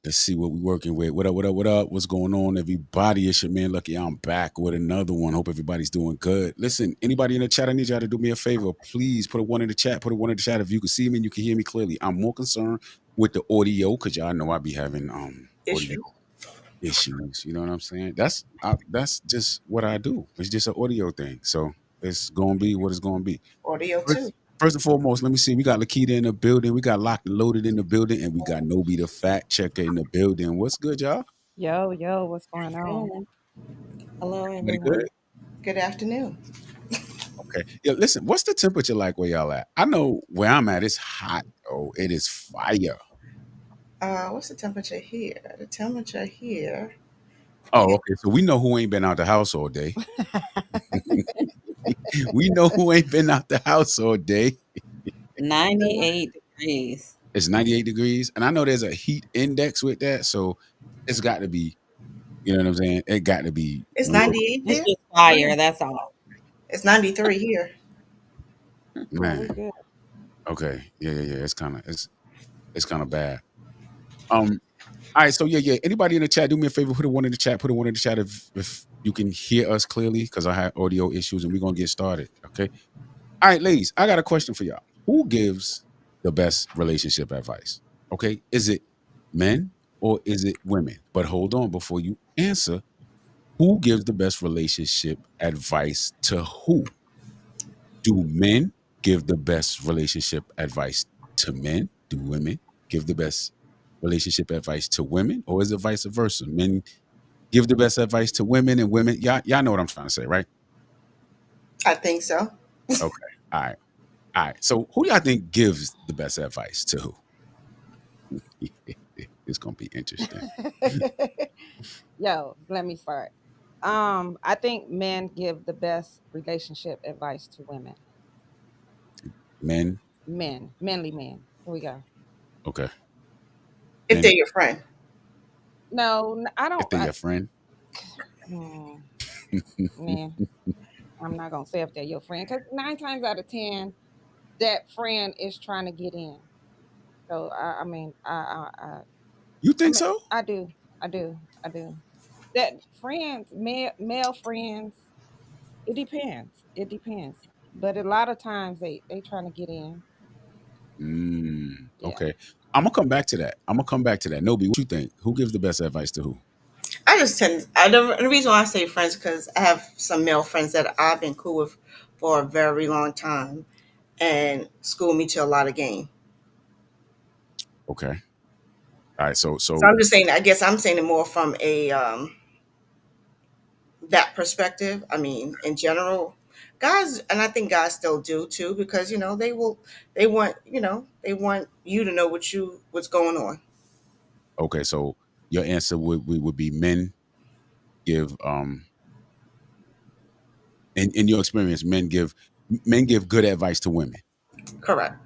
Let's see what we working with. What up, what up, what up? What's going on, everybody? It's your man Lucky. I'm back with another one. Hope everybody's doing good. Listen, anybody in the chat, I need y'all to do me a favor. Please put a one in the chat. Put a one in the chat if you can see me and you can hear me clearly. I'm more concerned with the audio because y'all know I be having audio Issue. issues. You know what I'm saying? That's just what I do. It's just an audio thing. So it's gonna be what it's gonna be. Audio too. First and foremost, let me see. We got Lakita in the building. We got Locked and Loaded in the building, and we got Nobi the fact checker in the building. What's good, y'all? Yo, yo, what's going on? Mm. Hello, Everybody good? everyone. Good afternoon. Okay. Yeah. Listen, what's the temperature like where y'all at? I know where I'm at. It's hot. Oh, it is fire. What's the temperature here? The temperature here. Oh, okay. So we know who ain't been out the house all day. We know who ain't been out the house all day. 98 degrees. It's 98 degrees, and I know there's a heat index with that, so it's got to be. You know what I'm saying? It got to be It's real, 98 It's there. just fire, that's all. It's 93 here. Oh, we man. good. Okay. Yeah, yeah, yeah. It's kind of bad. Um, all right, so yeah, yeah. Anybody in the chat, do me a favor, put a one in the chat. Put a one in the chat if you can hear us clearly, because I have audio issues, and we're gonna get started. Okay. All right, ladies, I got a question for y'all. Who gives the best relationship advice? Okay, is it men or is it women? But hold on, before you answer, who gives the best relationship advice to who? Do men give the best relationship advice to men? Do women give the best relationship advice to women? Or is it vice versa? Men give the best advice to women and women. Y'all know what I'm trying to say, right? I think so. Okay. All right. All right. So who y'all think gives the best advice to who? It's gonna be interesting. Yo, let me start. I think men give the best relationship advice to women. Men, Men, manly men. Here we go. okay. If Men, they're your friend. No, I if don't. they're your friend. Hmm, man, I'm not gonna say if they're your friend because 9 times out of 10, that friend is trying to get in. So I mean, You I think mean, so? I do. That friends, male friends, it depends. It depends. But a lot of times they trying to get in. Yeah. Okay. I'm gonna come back to that. I'm gonna come back to that. Nobi, what you think? Who gives the best advice to who? I just tend. The reason why I say friends because I have some male friends that I've been cool with for a very long time and school me to a lot of game. Okay. All right. So So so I'm just saying. I guess I'm saying it more from a that perspective. I mean, in general, guys, and I think guys still do too, because they want you to know what's going on. okay. So your answer would be men give in your experience, men give good advice to women. Correct.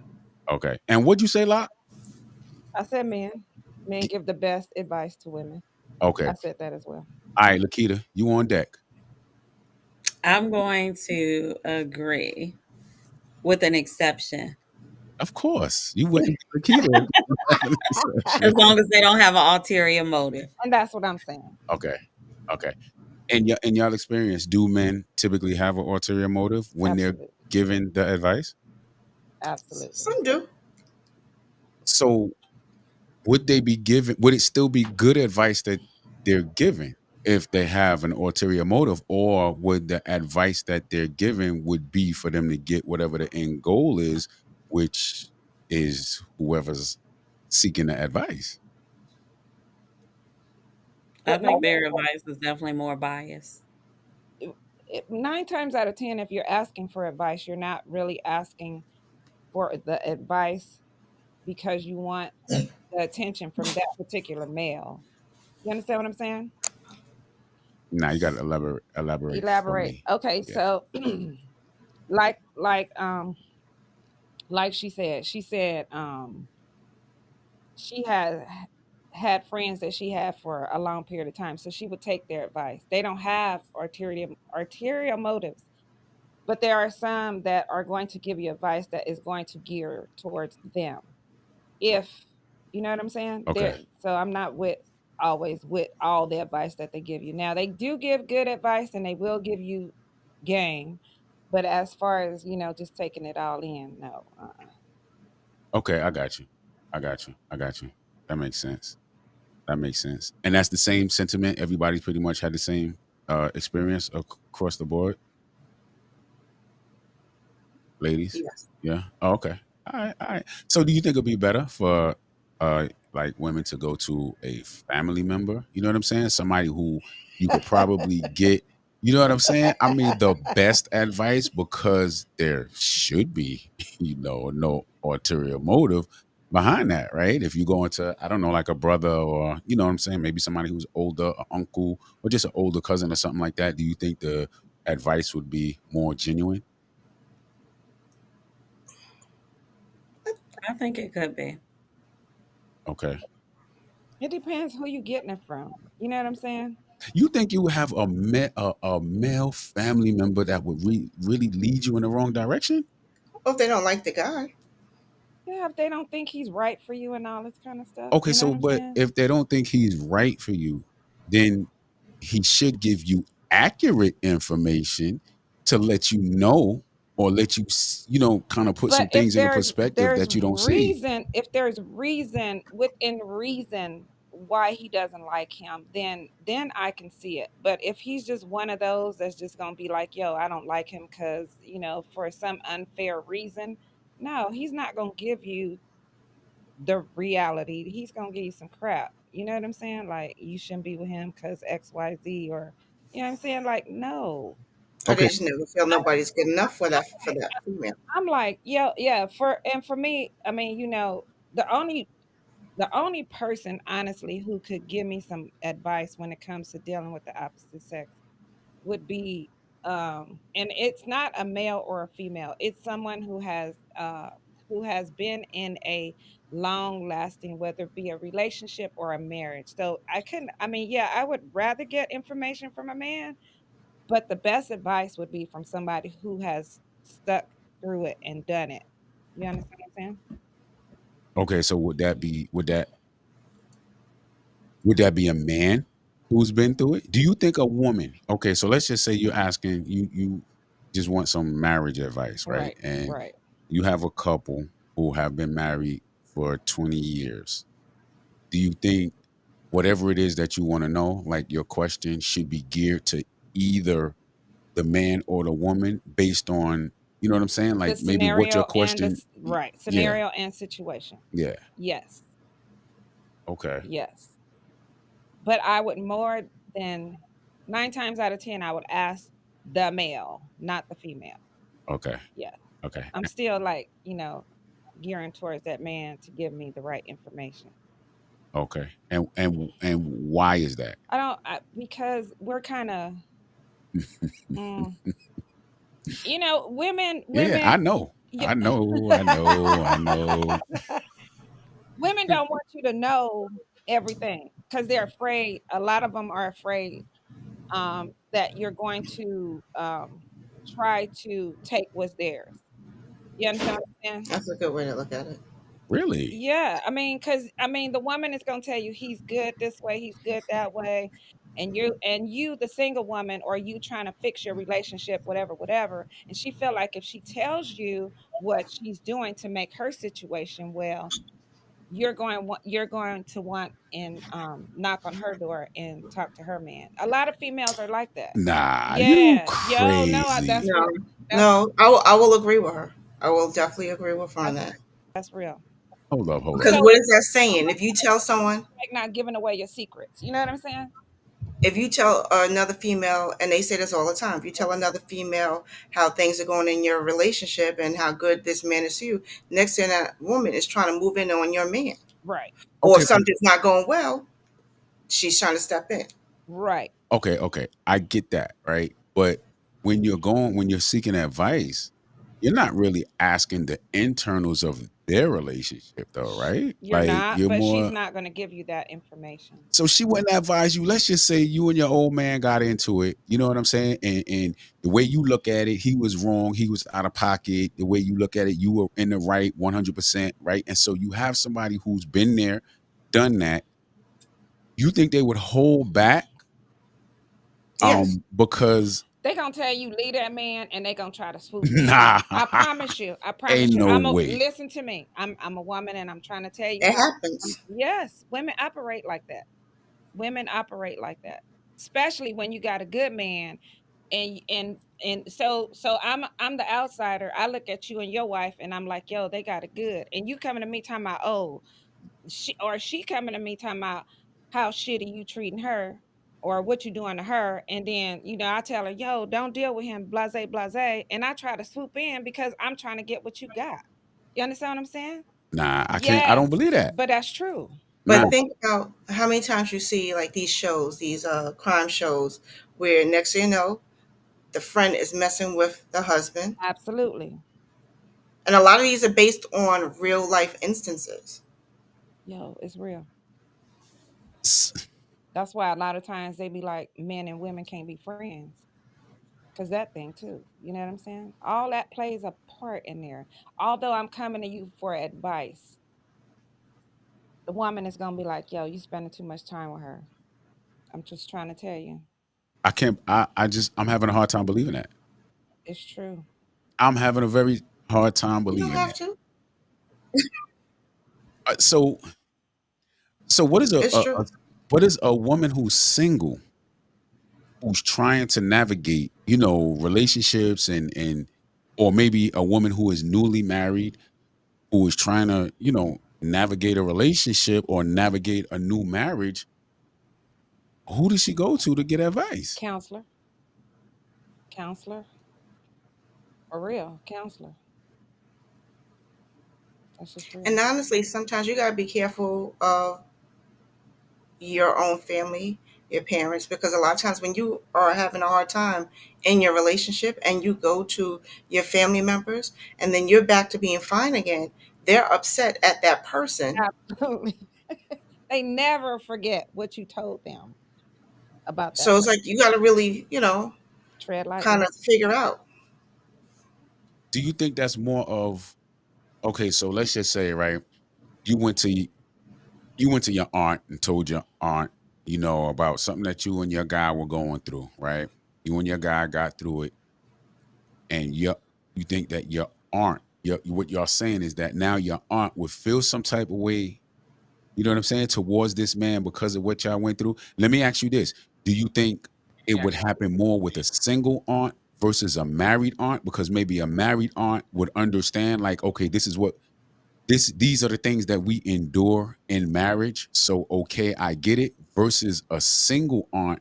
Okay. And what'd you say, Lot? I said men. Men G- give the best advice to women. Okay. I said that as well. All right, Lakita, you on deck. I'm going to agree with an exception. Of course. You wouldn't be Lakita. An As exception. long as they don't have an ulterior motive. And that's what I'm saying. Okay. Okay. In y'all experience, do men typically have an ulterior motive when they're Absolutely. giving the advice? Absolutely. Some do. So would it still be good advice that they're giving if they have an ulterior motive, or would the advice that they're giving would be for them to get whatever the end goal is, which is whoever's seeking the advice? I It might think their advice is definitely more biased. 9 times out of 10, if you're asking for advice, you're not really asking for the advice because you want the attention from that particular male. You understand what I'm saying? Now you got to elaborate for Elaborate. me. Okay, Yeah. so like like um like she said she has had friends that she had for a long period of time, so she would take their advice. They don't have arterial motives, but there are some that are going to give you advice that is going to gear towards them. If You know what I'm saying? Okay. So I'm not with always with all the advice that they give you. Now they do give good advice and they will give you game, but as far as just taking it all in, no. Okay, I got you. I got you. I got you. That makes sense. That makes sense. And that's the same sentiment. Everybody's pretty much had the same experience across the board, ladies. Yes. Yeah. Oh, okay. All right. All right. So, do you think it'd be better for like women to go to a family member? You know what I'm saying? Somebody who you could probably get. You know what I'm saying? I mean, the best advice because there should be, no ulterior motive behind that, right? If you go into, I don't know, like a brother or, you know what I'm saying, maybe somebody who's older, an uncle, or just an older cousin or something like that, do you think the advice would be more genuine? I think it could be. Okay. It depends who you getting it from. You know what I'm saying? You think you would have a male family member that would really lead you in the wrong direction? Well, if they don't like the guy, Yeah, if they don't think he's right for you and all this kind of stuff, Okay, you know so what I'm but saying? if they don't think he's right for you, then he should give you accurate information to let you know or let you kind of put some But if things into there's perspective there's that you don't see. reason, if there's reason within reason why he doesn't like him, then I can see it. But if he's just one of those that's just gonna be like, yo, I don't like him because for some unfair reason, no, he's not gonna give you the reality. He's gonna give you some crap. You know what I'm saying? Like you shouldn't be with him because XYZ, or you know what I'm saying? Like, no. or they Okay, just never feel nobody's good enough for that female. I'm like, yeah, for me, I mean, the only the only person honestly who could give me some advice when it comes to dealing with the opposite sex would be and it's not a male or a female. It's someone who has been in a long lasting, whether it be a relationship or a marriage. So I mean, yeah, I would rather get information from a man, but the best advice would be from somebody who has stuck through it and done it. You understand what I'm saying? okay. So would that be a man who's been through it? Do you think a woman? Okay, so let's just say you're asking you just want some marriage advice, right? Right, And right. you have a couple who have been married for 20 years. Do you think whatever it is that you want to know, like your question should be geared to either the man or the woman based on, you know what I'm saying? The Like maybe what your scenario and question, yeah, scenario and situation. yeah, Yes, okay, yes. But I would more than 9 times out of 10, I would ask the male, not the female. okay, Yes. okay, I'm still like, gearing towards that man to give me the right information. okay. And why is that? Because we're kind of, mm, Yeah, I women, know. yeah. I know, I know, I know. Women don't want you to know everything because they're afraid. A lot of them are afraid that you're going to try to take what's theirs. You understand what I'm saying? That's a good way to look at it. Really? Yeah, because the woman is gonna tell you he's good this way, he's good that way, and you, the single woman, or you trying to fix your relationship, whatever, whatever, and she feel like if she tells you what she's doing to make her situation well, you're going to want and knock on her door and talk to her man. A lot of females are like that. Nah, you Yeah, yo, no, crazy. No, that's no, I will agree with her. I will definitely agree with her on that's that. that's real. Hold up, hold Because up. So what it's is that saying? If you tell someone, like not giving away your secrets. You know what I'm saying? if you tell another female, and they say this all the time, if you tell another female how things are going in your relationship and how good this man is to you, next thing that woman is trying to move in on your man. Right, Or if Okay, something's not going well, she's trying to step in. right. okay. I get that, right? But when you're seeking advice, you're not really asking the internals of their relationship though, right? You're Like not, you're but she's more. not going to give you that information. So she wouldn't advise you. Let's just say you and your old man got into it. You know what I'm saying? And the way you look at it, he was wrong. He was out of pocket. The way you look at it, you were in the right 100%, right? And so you have somebody who's been there, done that. You think they would hold back Yes. because They gonna tell you leave that man, and they gonna try to swoop in. nah, I promise you. I ain't promise you. no I'm a way. listen to me. I'm a woman, and I'm trying to tell you It how. happens. Yes, women operate like that. Women operate like that, especially when you got a good man, and so I'm the outsider. I look at you and your wife, and I'm like, yo, they got it good, and you coming to me talking about, oh, she coming to me talking about how shitty you treating her or what you doing to her, and then I tell her, yo, don't deal with him, blase blase, and I try to swoop in because I'm trying to get what you got. You understand what I'm saying? Nah, I can't. I don't Yes, believe that. but that's true. Nah, But think about how many times you see like these shows, these crime shows, where next thing you know, the friend is messing with the husband, Absolutely. and a lot of these are based on real life instances. Yo, it's real. s- That's why a lot of times they be like, men and women can't be friends. Cause that thing too. You know what I'm saying? All that plays a part in there. Although I'm coming to you for advice, the woman is gonna be like, yo, you spending too much time with her. I'm just trying to tell you. I can't. I'm having a hard time believing that. It's true. I'm having a very hard time You don't believing have that. to. So what is It's true. what is a woman who's single who's trying to navigate, relationships and or maybe a woman who is newly married who is trying to, navigate a relationship or navigate a new marriage, who does she go to get advice? Counselor, counselor, for real, counselor. That's just real. And honestly, sometimes you gotta be careful of your own family, your parents, because a lot of times when you are having a hard time in your relationship and you go to your family members and then you're back to being fine again, they're upset at that person. Absolutely. They never forget what you told them about that So it's person. like you got to really, Tread kind lightly. of figure out. Do you think that's more of, okay, so let's just say, right, you went to you went to your aunt and told your aunt, about something that you and your guy were going through, right? You and your guy got through it, and you think that your aunt, what y'all saying is that now your aunt would feel some type of way, you know what I'm saying, towards this man because of what y'all went through. Let me ask you this: do you think it would happen more with a single aunt versus a married aunt? Because maybe a married aunt would understand, like, okay, this is what these are the things that we endure in marriage. So okay, I get it. Versus a single aunt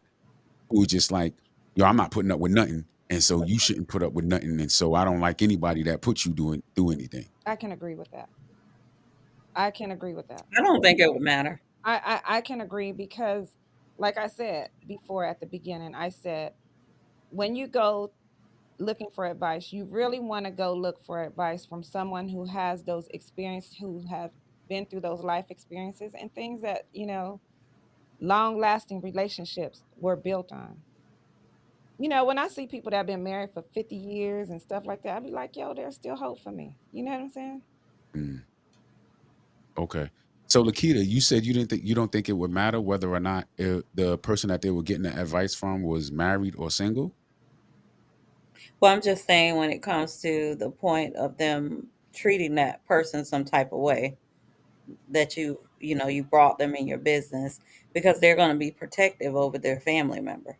who just like, yo, I'm not putting up with nothing. And so you shouldn't put up with nothing. And so I don't like anybody that puts you doing do anything. I can agree with that. I can agree with that. I don't think it would matter. I can agree because, like I said before at the beginning, I said when you go looking for advice, you really want to go look for advice from someone who has those experiences, who have been through those life experiences and things that, long lasting relationships were built on. When I see people that have been married for 50 years and stuff like that, I'd be like, yo, there's still hope for me. You know what I'm saying? Mm, okay. So Lakita, you said you don't think it would matter whether or not the person that they were getting the advice from was married or single. Well, I'm just saying when it comes to the point of them treating that person some type of way, that you brought them in your business, because they're going to be protective over their family member.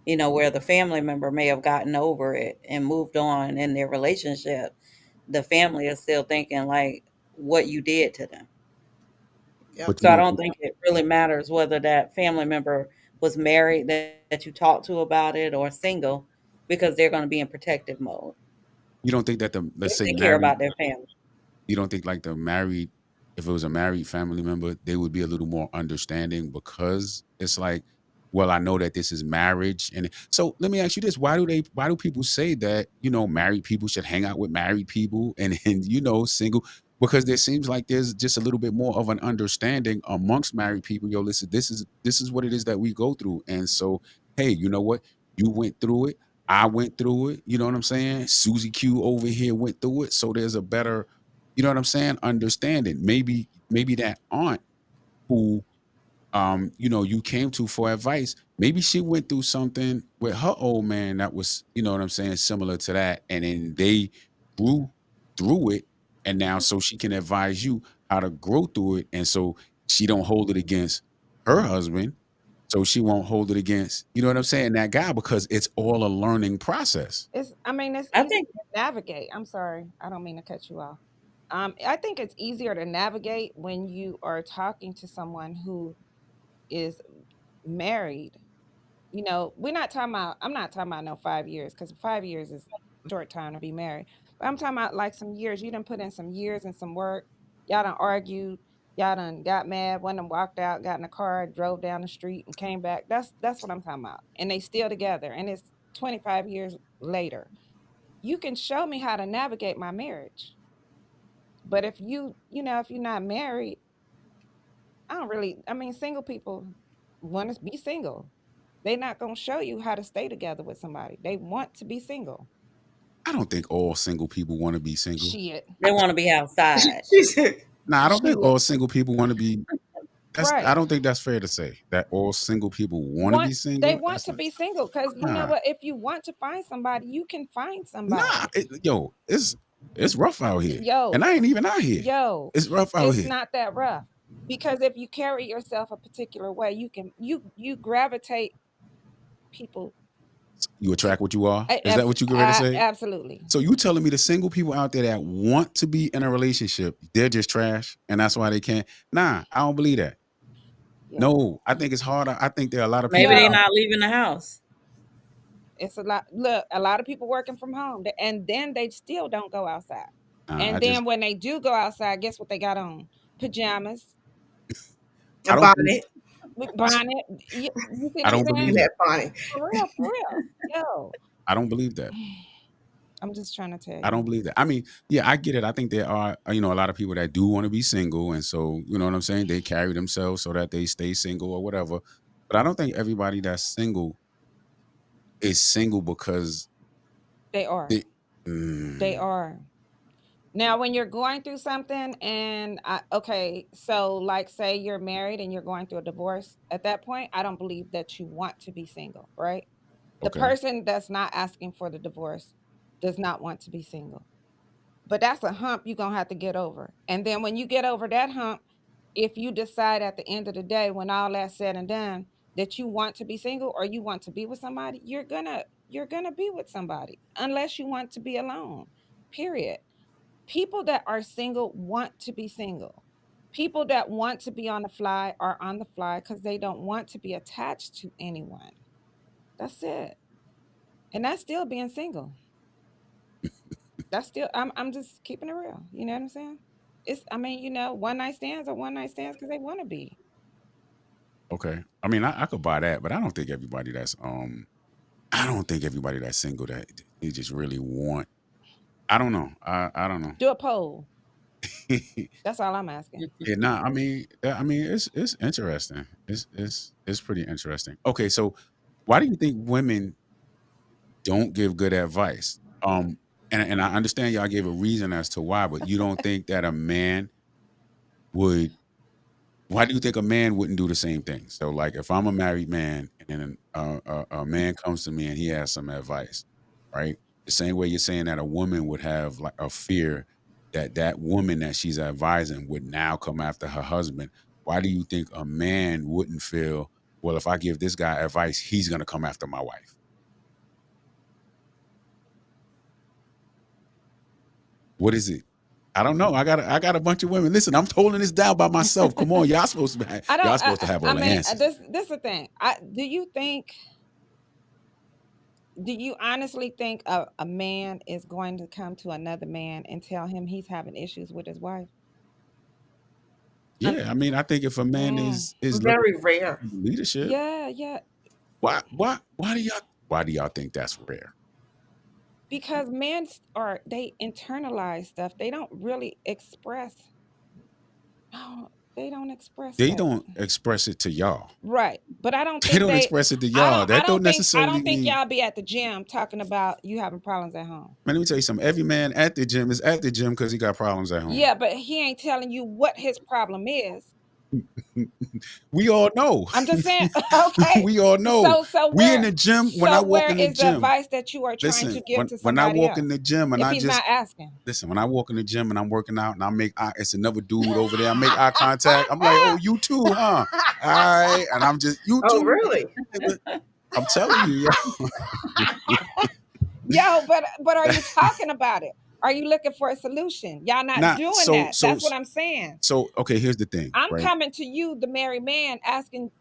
Where the family member may have gotten over it and moved on in their relationship, the family is still thinking like what you did to them. Yep. But you So I don't don't think think it really matters whether that family member was married, that you talked to about it, or single, because they're going to be in protective mode you don't think that the let's if say they care married about their family. you don't think like the married if it was a married family member, they would be a little more understanding because it's like well, I know that this is marriage. And so let me ask you this. Why do people say that, married people should hang out with married people and single? Because there seems like there's just a little bit more of an understanding amongst married people. Yo, listen, this is what it is that we go through. And so, hey, you know what? You went through it. I went through it. You know what I'm saying? Susie Q over here went through it. So there's a better, you know what I'm saying, understanding. Maybe that aunt who you came to for advice. Maybe she went through something with her old man that was, you know what I'm saying, similar to that. And then they grew through it. And now so she can advise you how to grow through it. And so she don't hold it against her husband. So she won't hold it against, you know what I'm saying, that guy, because it's all a learning process. I mean, it's I easy think to navigate. I'm sorry, I don't mean to cut you off. I think it's easier to navigate when you are talking to someone who is married. We're not talking about. I'm not talking about no 5 years, because 5 years is short time to be married. But I'm talking about like some years. You done put in some years and some work. Y'all done argued. Y'all done got mad. One of them walked out, got in a car, drove down the street, and came back. That's what I'm talking about. And they still together, and it's 25 years later. You can show me how to navigate my marriage. But if you're not married, I don't really. I mean, single people want to be single. They're not gonna show you how to stay together with somebody. They want to be single. I don't think all single people want to be single. Shit. they want to be outside. She said, Nah, I don't think Shit. all single people want to be. I Right. don't think that's fair to say that all single people want to Want be they single. want That's to not. be single, because you know Nah, what? If you want to find somebody, you can find nah. somebody. Yo, it's rough out here, and Yo, I ain't even out here. yo, It's rough out it's here. not that rough. Because if you carry yourself a particular way, you gravitate people You to attract what you are. Is that what you get ready to say? absolutely. So you telling me the single people out there that want to be in a relationship, they're just trash, and that's why they can't? Nah, I don't believe that. Yo, No, I think it's harder. I think there are a lot of Maybe people they're yo, out. not leaving the house. it's a lot. Look, a lot of people working from home, and then they still don't go outside. I And just then when they do go outside, guess what they got on? Pajamas, a I don't believe. bonnet with bonnet. You see I what I'm don't saying? believe in that. that bonnet. For real. Yo, I don't believe that. I'm just trying to tell I don't you. believe that. I mean, yeah, I get it. I think there are, a lot of people that do want to be single, and so you know what I'm saying. They carry themselves so that they stay single or whatever. But I don't think everybody that's single is single because They are. they. They Mm, are. Now, when you're going through something, and okay, so like say you're married and you're going through a divorce, at that point, I don't believe that you want to be single, right? The okay, person that's not asking for the divorce does not want to be single. But that's a hump you're going to have to get over. And then when you get over that hump, if you decide at the end of the day, when all that's said and done, that you want to be single or you want to be with somebody, you're going to be with somebody unless you want to be alone. Period. People that are single want to be single. People that want to be on the fly are on the fly because they don't want to be attached to anyone. That's it. And that's still being single. That's still I'm just keeping it real. You know what I'm saying? It's I mean, one night stands are one night stands because they want to be. okay. I mean, I could buy that, but I don't think everybody that's I don't think everybody that's single that they just really want. I don't know. I don't know. Do a poll. That's all I'm asking. Yeah, nah. I mean, it's interesting. It's pretty interesting. Okay, so why do you think women don't give good advice? And I understand y'all gave a reason as to why, but you don't think that a man would. Why do you think a man wouldn't do the same thing? So, like, if I'm a married man and then a man comes to me and he has some advice, right? The same way you're saying that a woman would have like a fear that that woman that she's advising would now come after her husband. Why do you think a man wouldn't feel, well, if I give this guy advice, he's gonna come after my wife? What is it? I don't know. I got a bunch of women. Listen, I'm holding this down by myself. Come on, I don't. y'all supposed to have I all the mean, answers. this is the thing. Do you honestly think a man is going to come to another man and tell him he's having issues with his wife? Un- Yeah, I mean, I think if a man mm, is looking Very rare. for leadership, yeah, yeah. why do y'all think that's rare? Because men they internalize stuff. They don't really express. No, they don't express They that. don't express it to y'all. Right. But I don't They think don't express it to y'all. I That don't don't think necessarily mean. y'all be at the gym talking about you having problems at home. Man, let me tell you something. Every man at the gym is at the gym because he got problems at home. Yeah, but he ain't telling you what his problem is. We all know. I'm just saying, okay. We all know. So We in the gym. When I walk where in the is the gym, advice that you are trying listen. to give to When I somebody walk in else the gym and if I he's just not asking? listen. When I walk in the gym and I'm working out and I make it's another dude over there. I make eye contact. I'm like, oh, you too, huh? All right, and I'm just you Oh, too. really? I'm telling you, Yo, but are you talking about it? Are you looking for a solution? Y'all not not doing so that. so That's what I'm saying. so. Okay, here's the thing, I'm right? coming to you, the married man, asking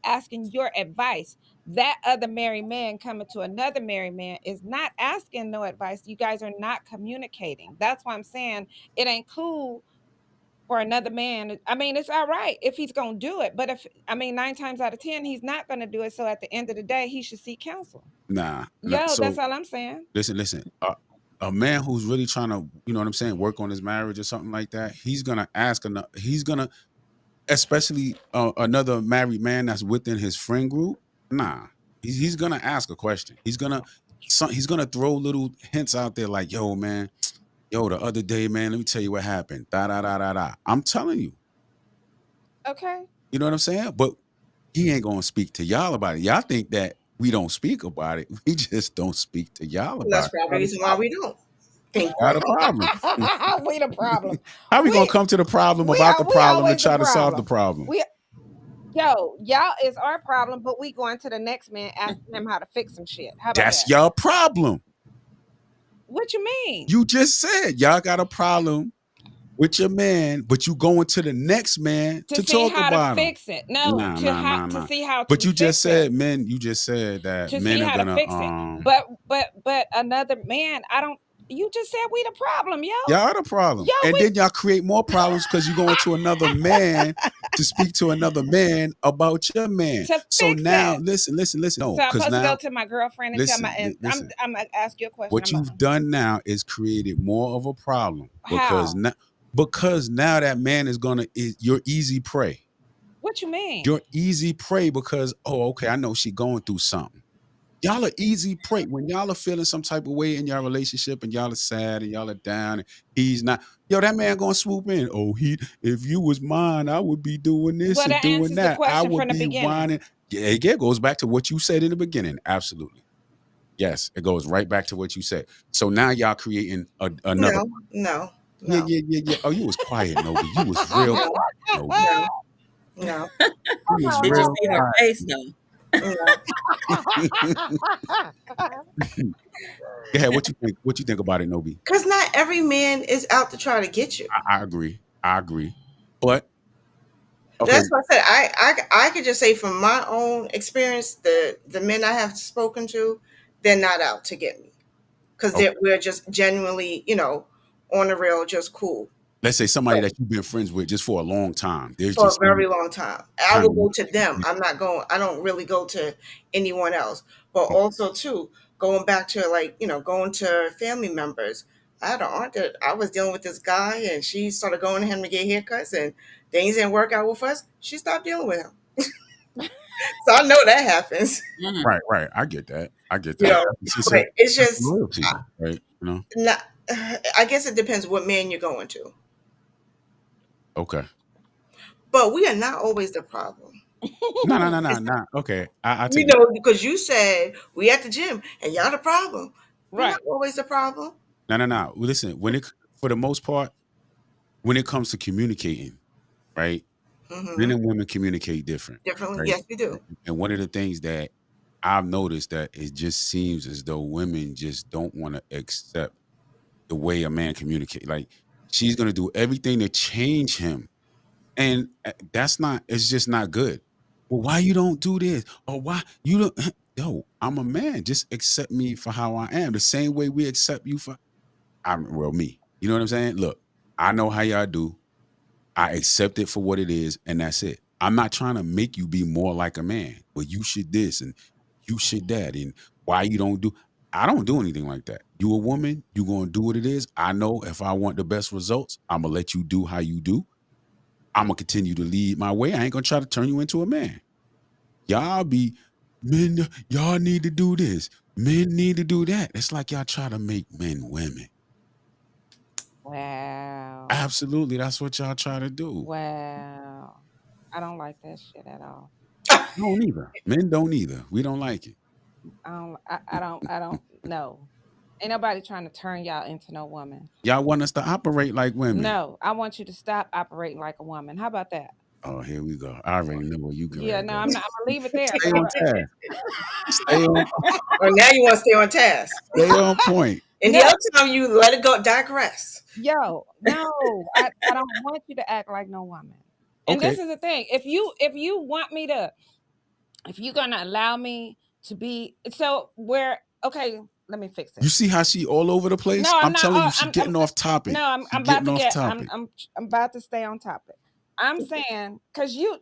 your advice. That other married man coming to another married man is not asking no advice. You guys are not communicating. That's why I'm saying it ain't cool for another man. I mean, it's all right if he's gonna do it, but if I mean 9 times out of 10, he's not gonna do it. So at the end of the day, he should seek counsel. Nah. Yo, that's So all I'm saying. listen. A man who's really trying to, you know what I'm saying, work on his marriage or something like that, he's gonna ask enough. He's gonna, especially another married man that's within his friend group. Nah, he's gonna ask a question. He's gonna throw little hints out there like, yo, man, yo, the other day, man, let me tell you what happened. Da da da da da. I'm telling you, Okay. you know what I'm saying? But he ain't gonna speak to y'all about it. Y'all think that we don't speak about it. We just don't speak to y'all That's about it. probably the reason why we don't. Think we Got a don't. problem. We the problem. How we gonna We come to the problem we about the are we problem and always the try to solve the problem. problem? We y'all is our problem, but we going to the next man asking them how to fix some shit. How about That's that? y'all problem. What you mean? You just said y'all got a problem with your man, but you going to the next man To to see talk how to about him. fix it. No, to Nah. see how But to you just fix it. said men. You just said that To see men are how to gonna fix it. But another man, I don't you just said we the problem, yo. y'all are the problem, Yo, and we then y'all create more problems because you going to another man to speak to another man about your man. to So fix now, it. listen. No, So I'm because supposed to go now, to my girlfriend and tell my and listen. I'm gonna ask you a question. What you've done now is created more of a problem How? because now that man is your easy prey. What you mean? You're easy prey because okay, I know she going through something. Y'all are easy prey when y'all are feeling some type of way in your relationship and y'all are sad and y'all are down and he's not. Yo, that man gonna swoop in. Oh, if you was mine, I would be doing this Well, and that doing answers the that. I question would from the be beginning. whining. Yeah, it goes back to what you said in the beginning. Absolutely. Yes, it goes right back to what you said. So now y'all creating another. No, no, Yeah, no, Oh, you was quiet, Nobi. You was real no, quiet, Nobi. no, no, You was Did you real see her face though? no. quiet. Go ahead. What you think? What you think about it, Nobi? Because not every man is out to try to get you. I agree. I agree. But okay, That's what I said. I could just say from my own experience, the men I have spoken to, they're not out to get me because okay. we're just genuinely, on the real, just cool. Let's say somebody So that you've been friends with just for a long time. There's for a just some very long time, I kind will of. go to them. I'm not going. I don't really go to anyone else. But also too, going back to going to family members. I had an aunt that I was dealing with this guy, and she started going to him to get haircuts, and things didn't work out with us. She stopped dealing with him. So I know that happens. Mhm. Right. I get that. I get you that. know, It's but a it's sense of just loyalty, right? not. I guess it depends what man you're going to. Okay. But we are not always the problem. No. Okay. I take that. Because you said we at the gym and y'all the problem. We're not Right. always the problem. No. Listen, for the most part, when it comes to communicating, right? Men Hmm. and women communicate different, Differently, right? yes, we do. And one of the things that I've noticed that it just seems as though women just don't want to accept the way a man communicates. Like she's gonna do everything to change him, and that's not. It's just not good. Well, why you don't do this? Or why you don't? Yo, I'm a man. Just accept me for how I am. The same way we accept you for. Me. You know what I'm saying? Look, I know how y'all do. I accept it for what it is, and that's it. I'm not trying to make you be more like a man. Well, you should this, and you should that, and why you don't do. I don't do anything like that. You a woman, you gonna do what it is. I know if I want the best results, I'm gonna let you do how you do. I'm gonna continue to lead my way. I ain't gonna try to turn you into a man. Y'all be men, y'all need to do this. Men need to do that. It's like y'all try to make men women. Wow. Absolutely, that's what y'all try to do. Wow. I don't like that shit at all. Don't either. Men don't either. We don't like it. I don't know. Ain't nobody trying to turn y'all into no woman. Y'all want us to operate like women. No, I want you to stop operating like a woman. How about that? Oh, here we go. I already know where you can Yeah, ready to no, go. I'm not. I'm gonna leave it there. Stay on task. Stay on. Or now you want to stay on task. Stay on point. And No, the other time you let it go, digress. yo, no, I don't want you to act like no woman. And Okay. this is the thing. If you want me to, if you're gonna allow me to be, so where, okay, let me fix You this. see how she all over the place? No, I'm I'm not. telling you, she I'm getting off topic. no, She I'm about getting to off get. topic. I'm about to stay on topic. I'm saying because you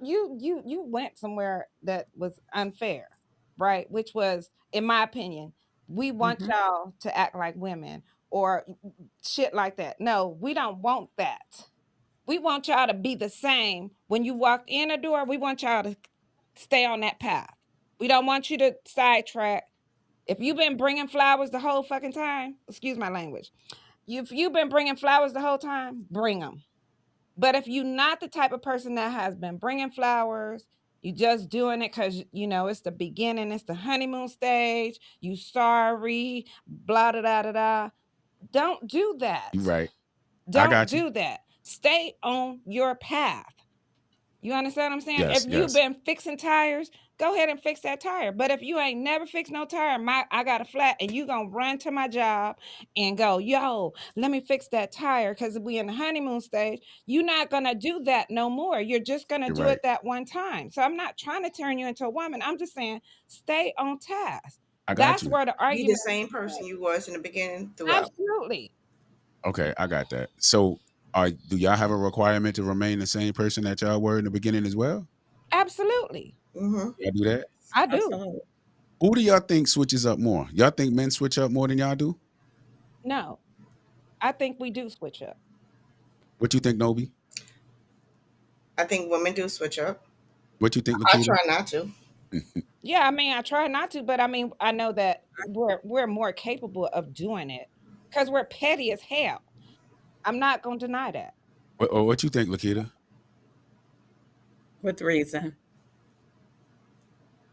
went somewhere that was unfair, right? Which was, in my opinion, we want Mm-hmm. y'all to act like women or shit like that. No, we don't want that. We want y'all to be the same when you walk in a door. We want y'all to stay on that path. We don't want you to sidetrack. If you've been bringing flowers the whole fucking time, excuse my language. If you've been bringing flowers the whole time, bring them. But if you're not the type of person that has been bringing flowers, you just doing it because you know it's the beginning, it's the honeymoon stage. You sorry, blah da da da da. Don't do You that. right. I Don't got you. do that. Stay on your path. You understand what I'm saying? If Yes, you've yes. been fixing tires, go ahead and fix that tire. But if you ain't never fixed no tire, I got a flat, and you gonna run to my job and go, yo, let me fix that tire because we in the honeymoon stage. You're not gonna do that no more. You're just gonna You're do right. it that one time. So I'm not trying to turn you into a woman. I'm just saying stay on task. I got That's you. where the Be the argument same is. person you was in the beginning throughout. Absolutely. Okay, I got that. So, do y'all have a requirement to remain the same person that y'all were in the beginning as well? Absolutely. Mm-hmm. Y'all do that? I do. Absolutely. Who do y'all think switches up more? Y'all think men switch up more than y'all do? No, I think we do switch up. What you think, Nobi? I think women do switch up. What you think, I Lakita? try not to. Yeah, I mean, I try not to, but I mean, I know that we're more capable of doing it because we're petty as hell. I'm not gonna deny that. What you think, Lakita? With reason.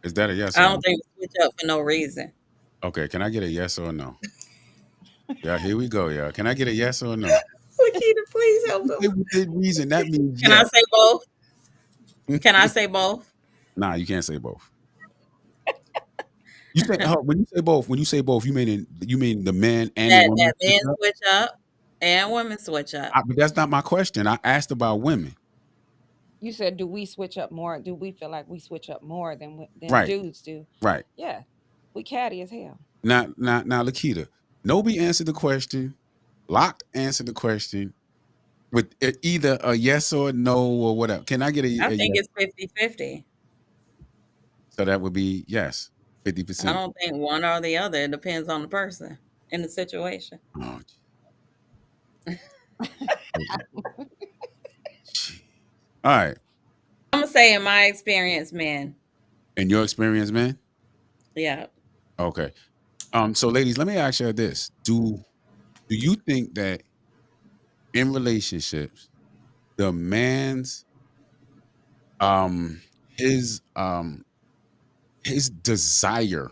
Is that a yes I or don't no? think we switch up for no reason. Okay, can I get a yes or a no? Yeah, here we go, y'all. Can I get a yes or a no? Lakita, please help You them. say within reason, that means Can I yes. say both? Can I say both? Nah, you can't say both. You say when you say both, you mean the man and the woman That switch men up? switch up and women switch up. But that's not my question. I asked about women. You said, do we switch up more? Do we feel like we switch up more than than Right, dudes do? right. Yeah, we catty as hell. Now, Lakita. Nobi answered the question. Locked answered the question with either a yes or a no or whatever. Can I get I a think yes? it's 50-50. So that would be yes, I 50%. don't think one or the other. It depends on the person and the situation. Oh, gee. All right. I'm gonna say in my experience, men. In your experience, man. Yeah. Okay. So ladies, let me ask you this: Do you think that in relationships, the man's um his um his desire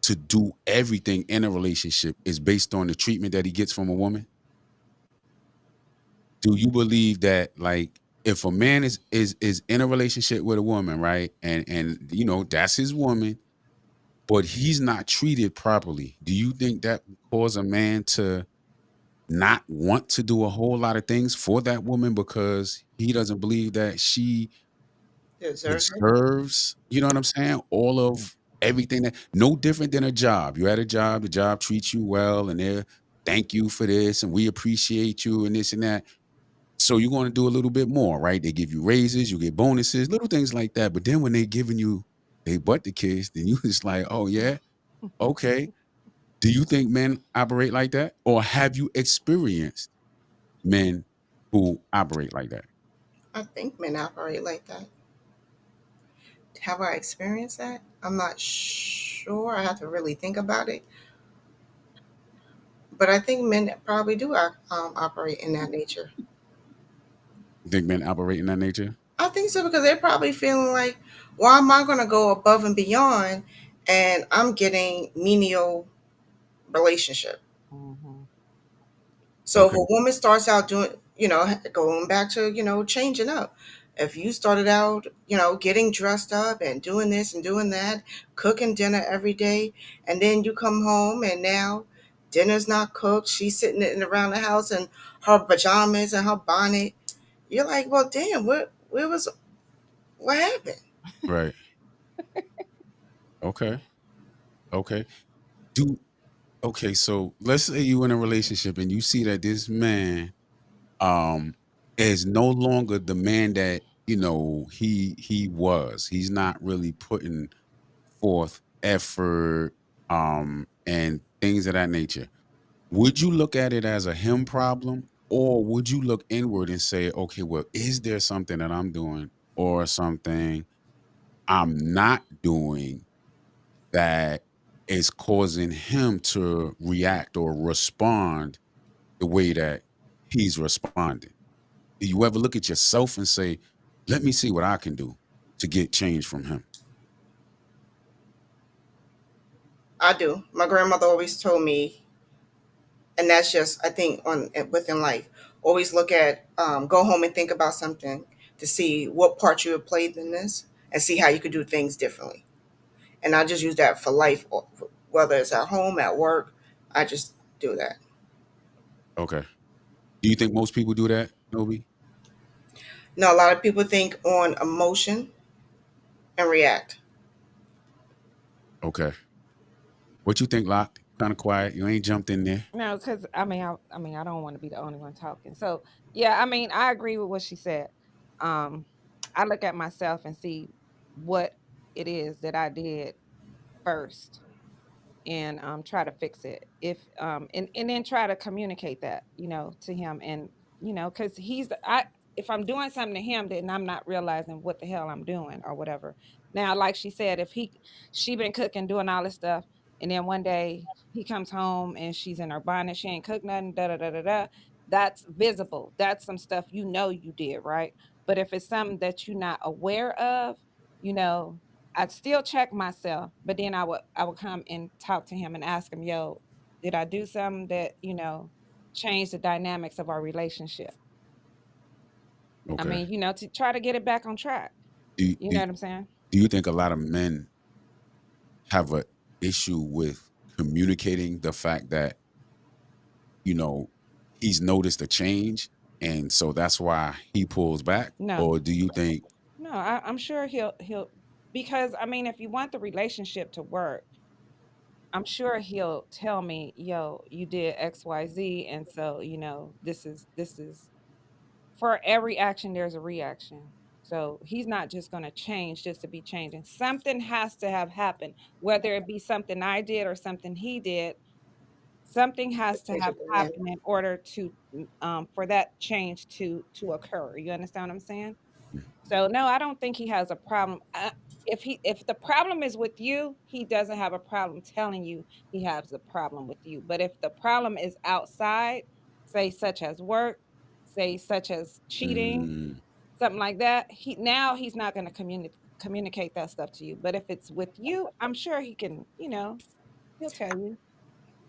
to do everything in a relationship is based on the treatment that he gets from a woman? Do you believe that, like, if a man is in a relationship with a woman, right, and that's his woman, but he's not treated properly, do you think that would cause a man to not want to do a whole lot of things for that woman because he doesn't believe that she Deserves it. deserves, you know what I'm saying? All of everything that no different than a job. You had a job, the job treats you well, and they thank you for this, and we appreciate you, and this and that. So you're going to do a little bit more, right? They give you raises, you get bonuses, little things like that. But then when they're giving you they butt the kids, then you just like, oh yeah, okay. Do you think men operate like that, or have you experienced men who operate like that? I think men operate like that. Have I experienced that? I'm not sure. I have to really think about it. But I think men probably do operate in that nature. You think men operate in that nature? I think so because they're probably feeling like, why am I going to go above and beyond and I'm getting menial relationship? Hmm. So if Okay, a woman starts out doing, going back to, changing up, if you started out, getting dressed up and doing this and doing that, cooking dinner every day, and then you come home and now dinner's not cooked, she's sitting around the house in her pajamas and her bonnet, you're like, well, damn, what happened? right. Okay, okay. Do okay. So let's say you in a relationship and you see that this man um is no longer the man that he was. He's not really putting forth effort and things of that nature. Would you look at it as a him problem, or would you look inward and say, okay, well, is there something that I'm doing or something I'm not doing that is causing him to react or respond the way that he's responding? Do you ever look at yourself and say, let me see what I can do to get change from him? I do. My grandmother always told me, and that's just I think on within life. Always look at, go home and think about something to see what part you have played in this, and see how you could do things differently. And I just use that for life, whether it's at home, at work. I just do that. Okay. Do you think most people do that, Nobi? Now, a lot of people think on emotion and react. Okay. What you think, Locked? Kind of quiet. You ain't jumped in there. No, because I mean, I don't want to be the only one talking. So yeah, I mean, I agree with what she said. Um, I look at myself and see what it is that I did first, and try to fix it. If and then try to communicate that, to him, and because I if I'm doing something to him, then I'm not realizing what the hell I'm doing or whatever. Now, like she said, if she been cooking, doing all this stuff, and then one day he comes home and she's in her bonnet, she ain't cooked nothing, da da da da da. That's visible. That's some stuff you did, right? But if it's something that you're not aware of, you know, I'd still check myself, but then I would come and talk to him and ask him, "Yo, did I do something that, changed the dynamics of our relationship?" I Okay. mean, to try to get it back on track. Do, You know do, what I'm saying? do you think a lot of men have a issue with communicating the fact that, you know, he's noticed a change and so that's why he pulls back? No, Or do you think, no, I'm sure he'll because I mean, if you want the relationship to work, I'm sure he'll tell me, "Yo, you did X, Y, Z, and so this is for every action there's a reaction." So he's not just going to change just to be changing. Something has to have happened, whether it be something I did or something he did. Something has to Change have the dynamic. happened in order to for that change to occur. You understand what I'm saying? So no, I don't think he has a problem. If the problem is with you, he doesn't have a problem telling you he has a problem with you. But if the problem is outside, say such as work, say such as cheating, mm, something like that, he's not going to communicate that stuff to you. But if it's with you, I'm sure he can. He'll tell you.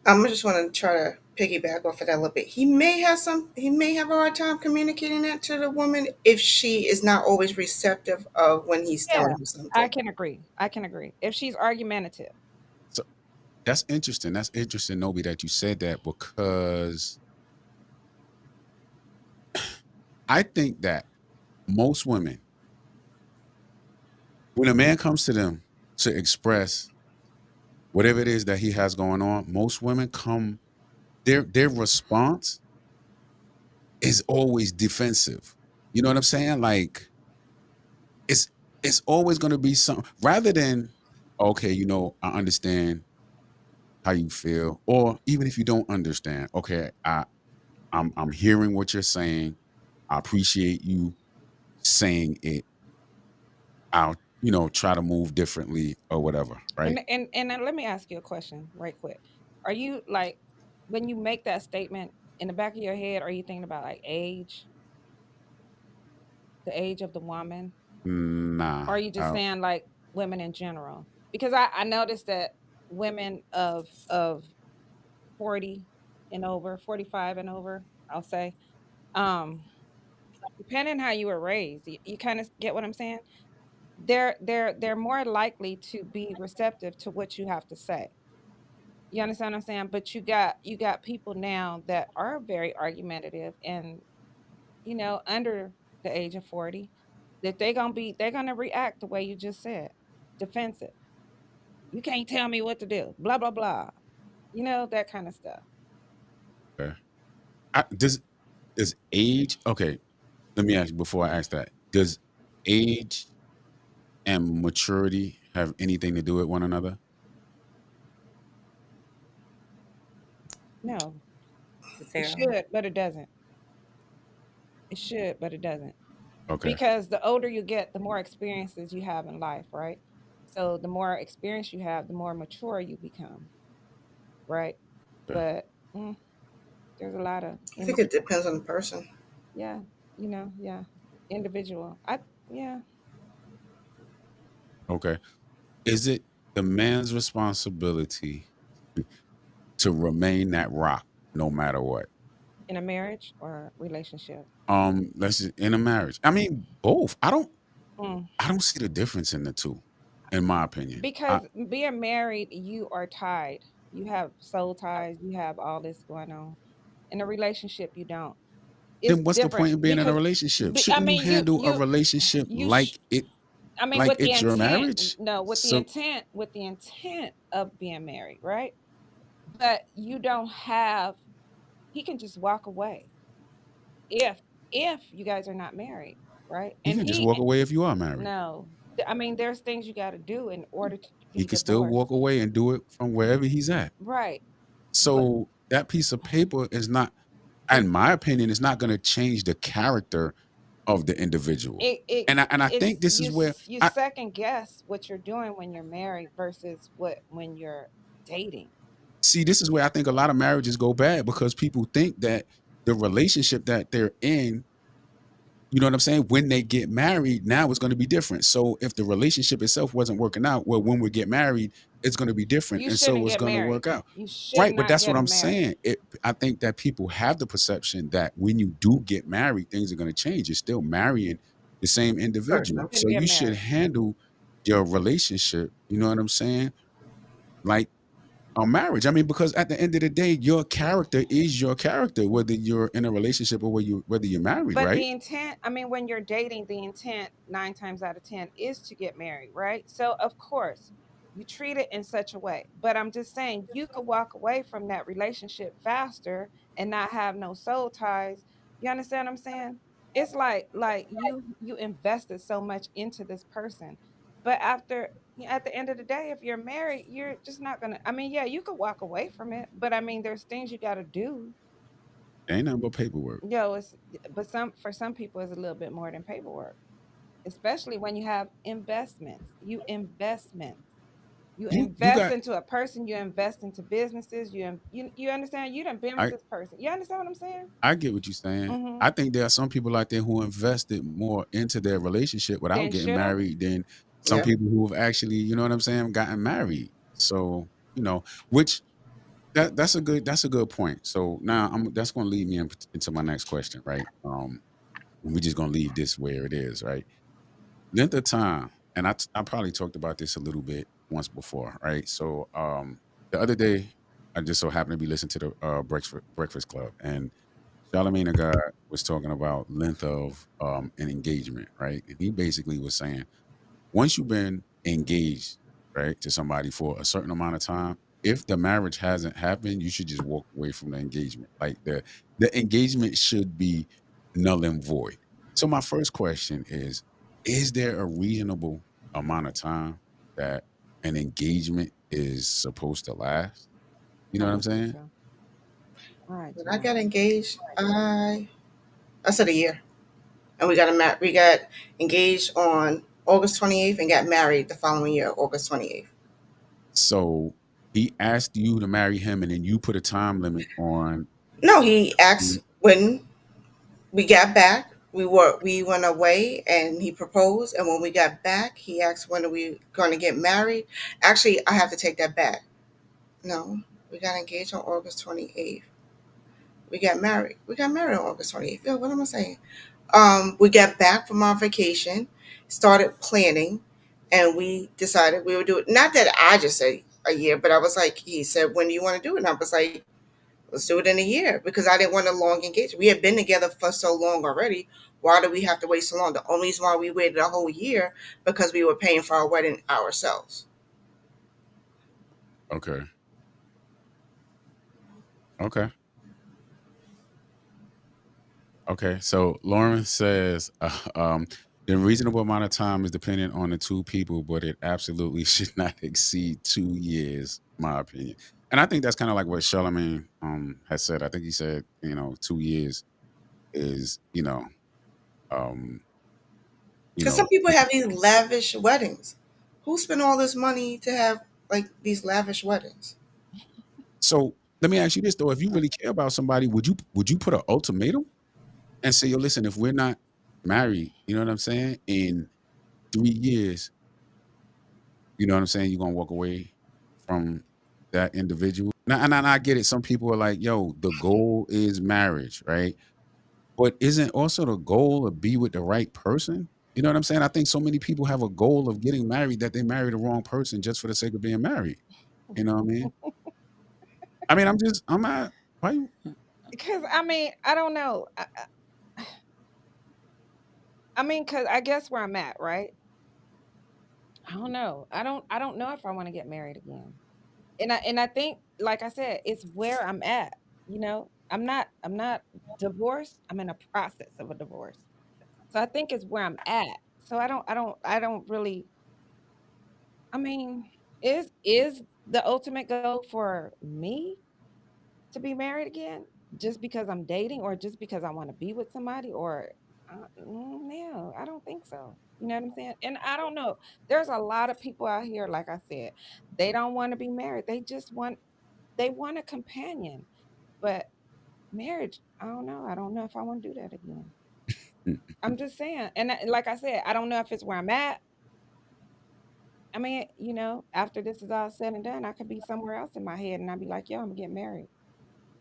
I'm just want to try to piggyback off of that a little bit. He may have a hard time communicating that to the woman if she is not always receptive of when he's Yeah, telling her I something. can agree. I can agree. If she's argumentative, so that's interesting. That's interesting, Nobi, that you said that because I think that most women, when a man comes to them to express whatever it is that he has going on, most women come their response is always defensive. You know what I'm saying? Like it's it's always going to be some rather than okay, I understand how you feel, or even if you don't understand, okay, I'm hearing what you're saying. I appreciate you saying it. I'll, try to move differently or whatever, right? And then let me ask you a question right quick. Are you like, when you make that statement, in the back of your head, are you thinking about like age, the age of the woman? Or Nah. are you just saying like women in general? Because I noticed that women of 40 and over, 45 and over, I'll say, um, depending how you were raised, you kind of get what I'm saying? They're more likely to be receptive to what you have to say. You understand what I'm saying? But you got people now that are very argumentative and, under the age of 40, that they're gonna react the way you just said, defensive. You can't tell me what to do. Blah blah blah. That kind of stuff. Okay. Does age? Okay. Let me ask you before I ask that. Does age and maturity have anything to do with one another? No, it necessarily. should, but it doesn't. It should, but it doesn't. Okay. Because the older you get, the more experiences you have in life, right? So the more experience you have, the more mature you become, right? Okay. But there's a lot of I think it depends on the person. yeah, yeah, individual. Yeah, Okay. Is it the man's responsibility to remain that rock no matter what? in a marriage or relationship. Let's just, in a marriage. I mean, both. Mm. I don't see the difference in the two, in my opinion. Because being married, you are tied. You have soul ties. You have all this going on. In a relationship, you don't. It's Then what's the different point of being in a because, relationship? I Shouldn't you mean, you handle a you relationship you sh- like with the it's your intent, marriage? no, So with the intent of being married, right? But you don't have. He can just walk away if you guys are not married, right? he And can just walk away if you are married. no, I mean, there's things you got to do in order to He be can still walk divorced, away and do it from wherever he's at. right? But So that piece of paper is not, it in my opinion, is not going to change the character of the individual. And I think it's this is where you I second guess what you're doing when you're married versus what when you're dating. see. This is where I think a lot of marriages go bad because people think that the relationship that they're in, you know what I'm saying? When they get married, now it's going to be different. So if the relationship itself wasn't working out, well, when we get married, it's going to be different, You and so shouldn't it's get going to married. work out. You should Right, but not that's what get I'm married. saying. I think that people have the perception that when you do get married, things are going to change. You're still marrying the same individual, Person. so Shouldn't get you should married. handle your relationship. You know what I'm saying? Like a marriage. I mean, because at the end of the day, your character is your character, whether you're in a relationship or whether you're married, But right? the intent, I mean, when you're dating, the intent 9 times out of 10 is to get married, right? So, of course, you treat it in such a way. But I'm just saying, you could walk away from that relationship faster and not have no soul ties. You understand what I'm saying? It's like you invested so much into this person, but at the end of the day, if you're married, you're just not gonna. I mean, yeah, you could walk away from it, but I mean, there's things you got to do. Ain't nothing but paperwork. Yo, it's but some people it's a little bit more than paperwork, especially when you have investments. You You invest got into a person, you invest into businesses, you understand? You done been with I this person. You understand what I'm saying? I get what you're saying. Mm-hmm. I think there are some people out there who invested more into their relationship without Then getting should have. married than some Yeah. people who have actually, you know what I'm saying, gotten married. So, which that's a good point. So now that's going to lead me into my next question, right? We're just going to leave this where it is, right? Length of time, and I probably talked about this a little bit once before, right? So the other day, I just so happened to be listening to the Breakfast Club, and Charlamagne the God was talking about length of an engagement, right? And he basically was saying once you've been engaged, right, to somebody for a certain amount of time, if the marriage hasn't happened, you should just walk away from the engagement. Like the engagement should be null and void. So my first question is there a reasonable amount of time that an engagement is supposed to last. You know I what I'm don't think saying? so. I When do I got not. engaged, I said a year, and we got engaged on August 28th and got married the following year, August 28th. So he asked you to marry him, and then you put a time limit on. No, he asked when we got back. We went away and he proposed, and when we got back, he asked when are we going to get married. Actually, I have to take that back. No, we got engaged on August 28th. We got married. We got married on August 28th. Yeah, what am I saying? We got back from our vacation, started planning, and we decided we would do it. Not that I just said a year, but I was like, he said, when do you want to do it? And I was like, let's do it in a year because I didn't want a long engagement. We had been together for so long already. Why do we have to wait so long? The only reason why we waited a whole year because we were paying for our wedding ourselves. Okay. Okay. Okay. So Lauren says, the reasonable amount of time is dependent on the two people, but it absolutely should not exceed 2 years, my opinion. And I think that's kind of like what Charlemagne has said. I think he said, 2 years is, um, Because some people is have these lavish weddings. Who spent all this money to have like these lavish weddings? so let me ask you this though. If you really care about somebody, would you put an ultimatum and say, yo, listen, if we're not married, you know what I'm saying, in 3 years, you know what I'm saying, you're gonna walk away from that individual. Now, and I get it. Some people are like, yo, the goal is marriage, right? But isn't also the goal to be with the right person? You know what I'm saying? I think so many people have a goal of getting married that they marry the wrong person just for the sake of being married. You know what I mean? I mean, I'm not. Why you? Because I mean, I don't know. I mean, because I guess where I'm at, right? I don't know. I don't know if I want to get married again. And I think, like I said, it's where I'm at. I'm not divorced. I'm in a process of a divorce. So I think it's where I'm at. So I don't really. I mean, is the ultimate goal for me to be married again just because I'm dating or just because I want to be with somebody or no, I don't think so. You know what I'm saying? And I don't know. There's a lot of people out here, like I said, they don't want to be married. They want a companion. But marriage, I don't know. I don't know if I want to do that again. I'm just saying. And like I said, I don't know if it's where I'm at. I mean, after this is all said and done, I could be somewhere else in my head and I'd be like, yo, I'm gonna get married.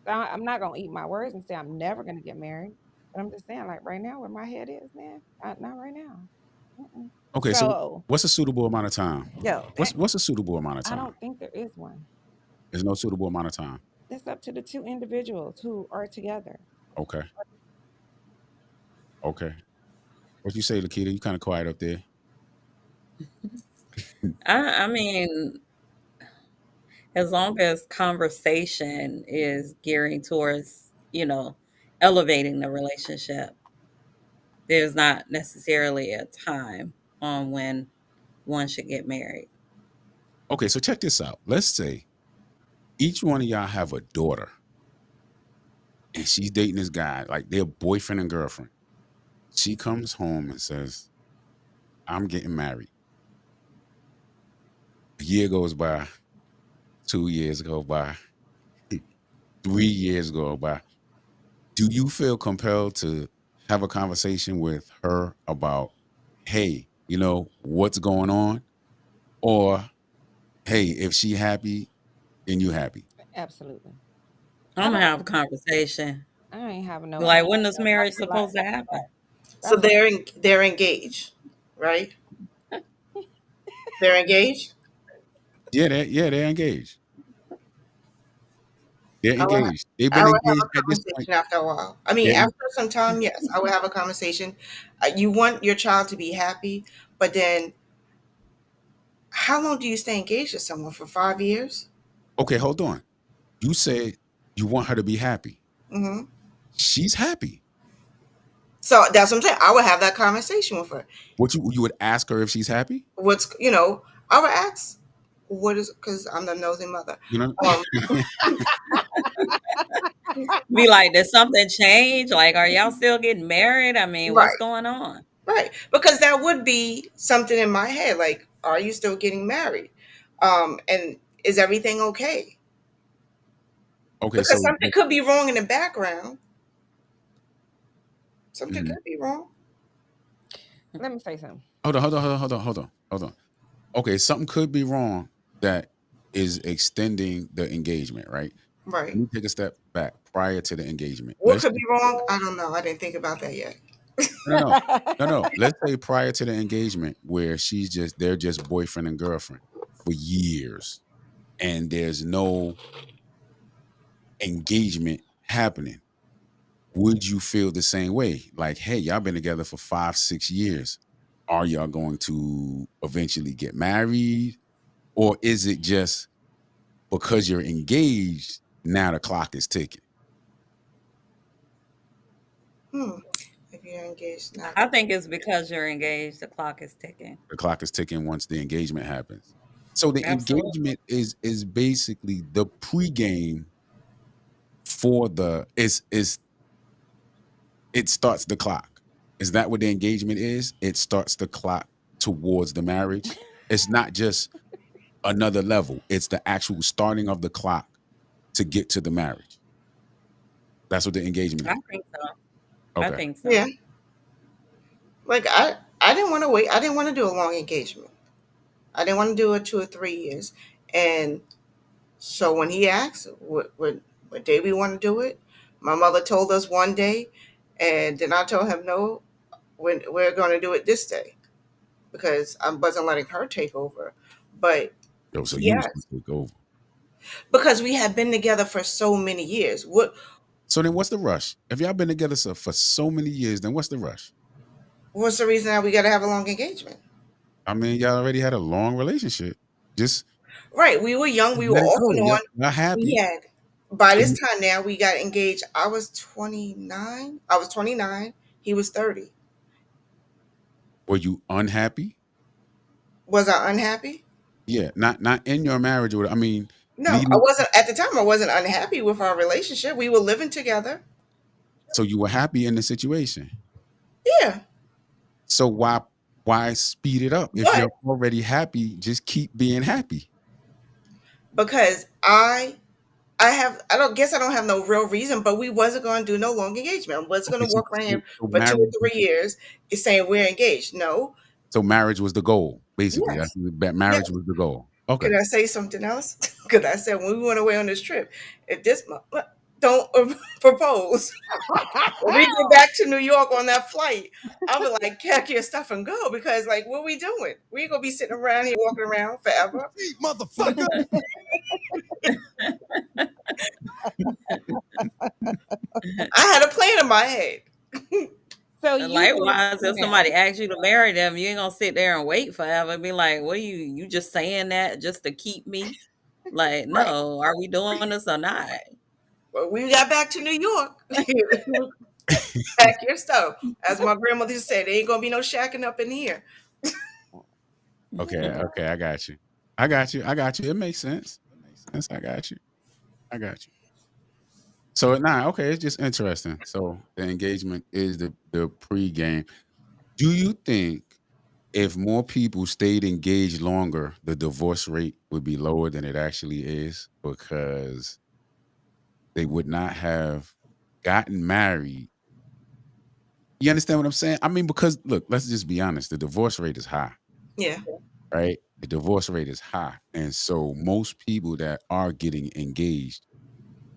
So I'm not gonna eat my words and say I'm never gonna get married. But I'm just saying, like right now, where my head is, man, not right now. Mm-mm. Okay, so So, what's a suitable amount of time? yo, What's a suitable amount of I time? don't think there is one. There's no suitable amount of time. It's up to the two individuals who are together. Okay, okay. What you say, Lakita? You kind of quiet up there. I mean, as long as conversation is gearing towards, elevating the relationship, there's not necessarily a time on when one should get married. Okay, so check this out. Let's say each one of y'all have a daughter, and she's dating this guy, like they're boyfriend and girlfriend. She comes home and says, "I'm getting married." A year goes by, 2 years go by, 3 years go by. Do you feel compelled to have a conversation with her about, hey, what's going on? Or, hey, if she happy, then you happy. Absolutely. I I'm gonna don't. have a conversation. I ain't having no Like, conversation. when is marriage I'll be like, supposed to happen? So I'll be like, they're engaged, right? They're engaged. Yeah, they're engaged. They're I would, engaged. They've I been would have engaged a at this point. conversation after a while. I mean, They're after some time, yes, I would have a conversation. You want your child to be happy, but then how long do you stay engaged to someone for 5 years? okay, hold on. You said you want her to be happy. Hmm. She's happy. So that's what I'm saying. I would have that conversation with her. What you would ask her if she's happy? What's I would ask. What is, because I'm the nosy mother. You know? Um, Be like, did something change? Like, are y'all still getting married? I mean, what's right, going on? right. Because that would be something in my head. Like, are you still getting married? And is everything okay? Okay, Because so something could be wrong in the background. Something mhm. could be wrong. Let me say something. Hold on. Okay, something could be wrong that is extending the engagement, right? Right. Let me take a step back prior to the engagement. What could be wrong? I don't know. I didn't think about that yet. No, no, no. Let's say prior to the engagement, where they're just boyfriend and girlfriend for years, and there's no engagement happening. Would you feel the same way? Like, hey, y'all been together for 5, 6 years. Are y'all going to eventually get married? Or is it just because you're engaged, now the clock is ticking? Hmm. If you're engaged, not. I think it's because you're engaged, the clock is ticking. The clock is ticking once the engagement happens. So the Absolutely. engagement is basically the pregame for the is it starts the clock. Is that what the engagement is? It starts the clock towards the marriage. It's not just another level. It's the actual starting of the clock to get to the marriage. That's what the engagement I is. think so. I Okay. think so. Yeah. Like I didn't want to wait. I didn't want to do a long engagement. I didn't want to do it 2 or 3 years. And so when he asked what day we want to do it, my mother told us one day, and then I told him no, we're going to do it this day because I wasn't letting her take over. But Yo, so you was yes, gonna take over. because we had been together for so many years. What So then what's the rush? If y'all been together for so many years, then what's the rush? was the reason that we got to have a long engagement? I mean, y'all already had a long relationship. Just Right. We were young. We were let it off go. and Y'all, on. y'all We happy. had, by So this time now, we got engaged. I was 29. I was 29. He was 30. were you unhappy? Was I unhappy? Yeah, not in your marriage or I mean, No, I leading. wasn't. At the time, I wasn't unhappy with our relationship. We were living together. So you were happy in the situation. Yeah. So why speed it up? If But you're already happy, just keep being happy. because I don't guess I don't have no real reason, but we wasn't going to do no long engagement. I wasn't Okay, going to walk around here so for two marriage or 3 years saying we're engaged. No. so marriage was the goal, basically. Yes. Marriage Yes. was the goal. Okay. Could I say something else? Because I said when we went away on this trip, if this don't propose, when we get back to New York on that flight, I'll be like, pack your stuff and go because, like, what are we doing? We ain't gonna be sitting around here walking around forever. Motherfucker. I had a plan in my head. So And you want likewise, if now. somebody asks you to marry them, you ain't gonna sit there and wait forever. Be like, what are you just saying that just to keep me? Like, Right. no, are we doing this or not? Well, we got back to New York. Pack your stuff. As my grandmother used to say, there ain't gonna be no shacking up in here. Okay, okay, I got you. I got you. I got you. It makes sense. It makes sense. I got you. I got you. So nah, okay, it's just interesting. So the engagement is the pregame. Do you think if more people stayed engaged longer, the divorce rate would be lower than it actually is because they would not have gotten married? You understand what I'm saying? I mean, because look, let's just be honest, the divorce rate is high, Yeah. right? The divorce rate is high. And so most people that are getting engaged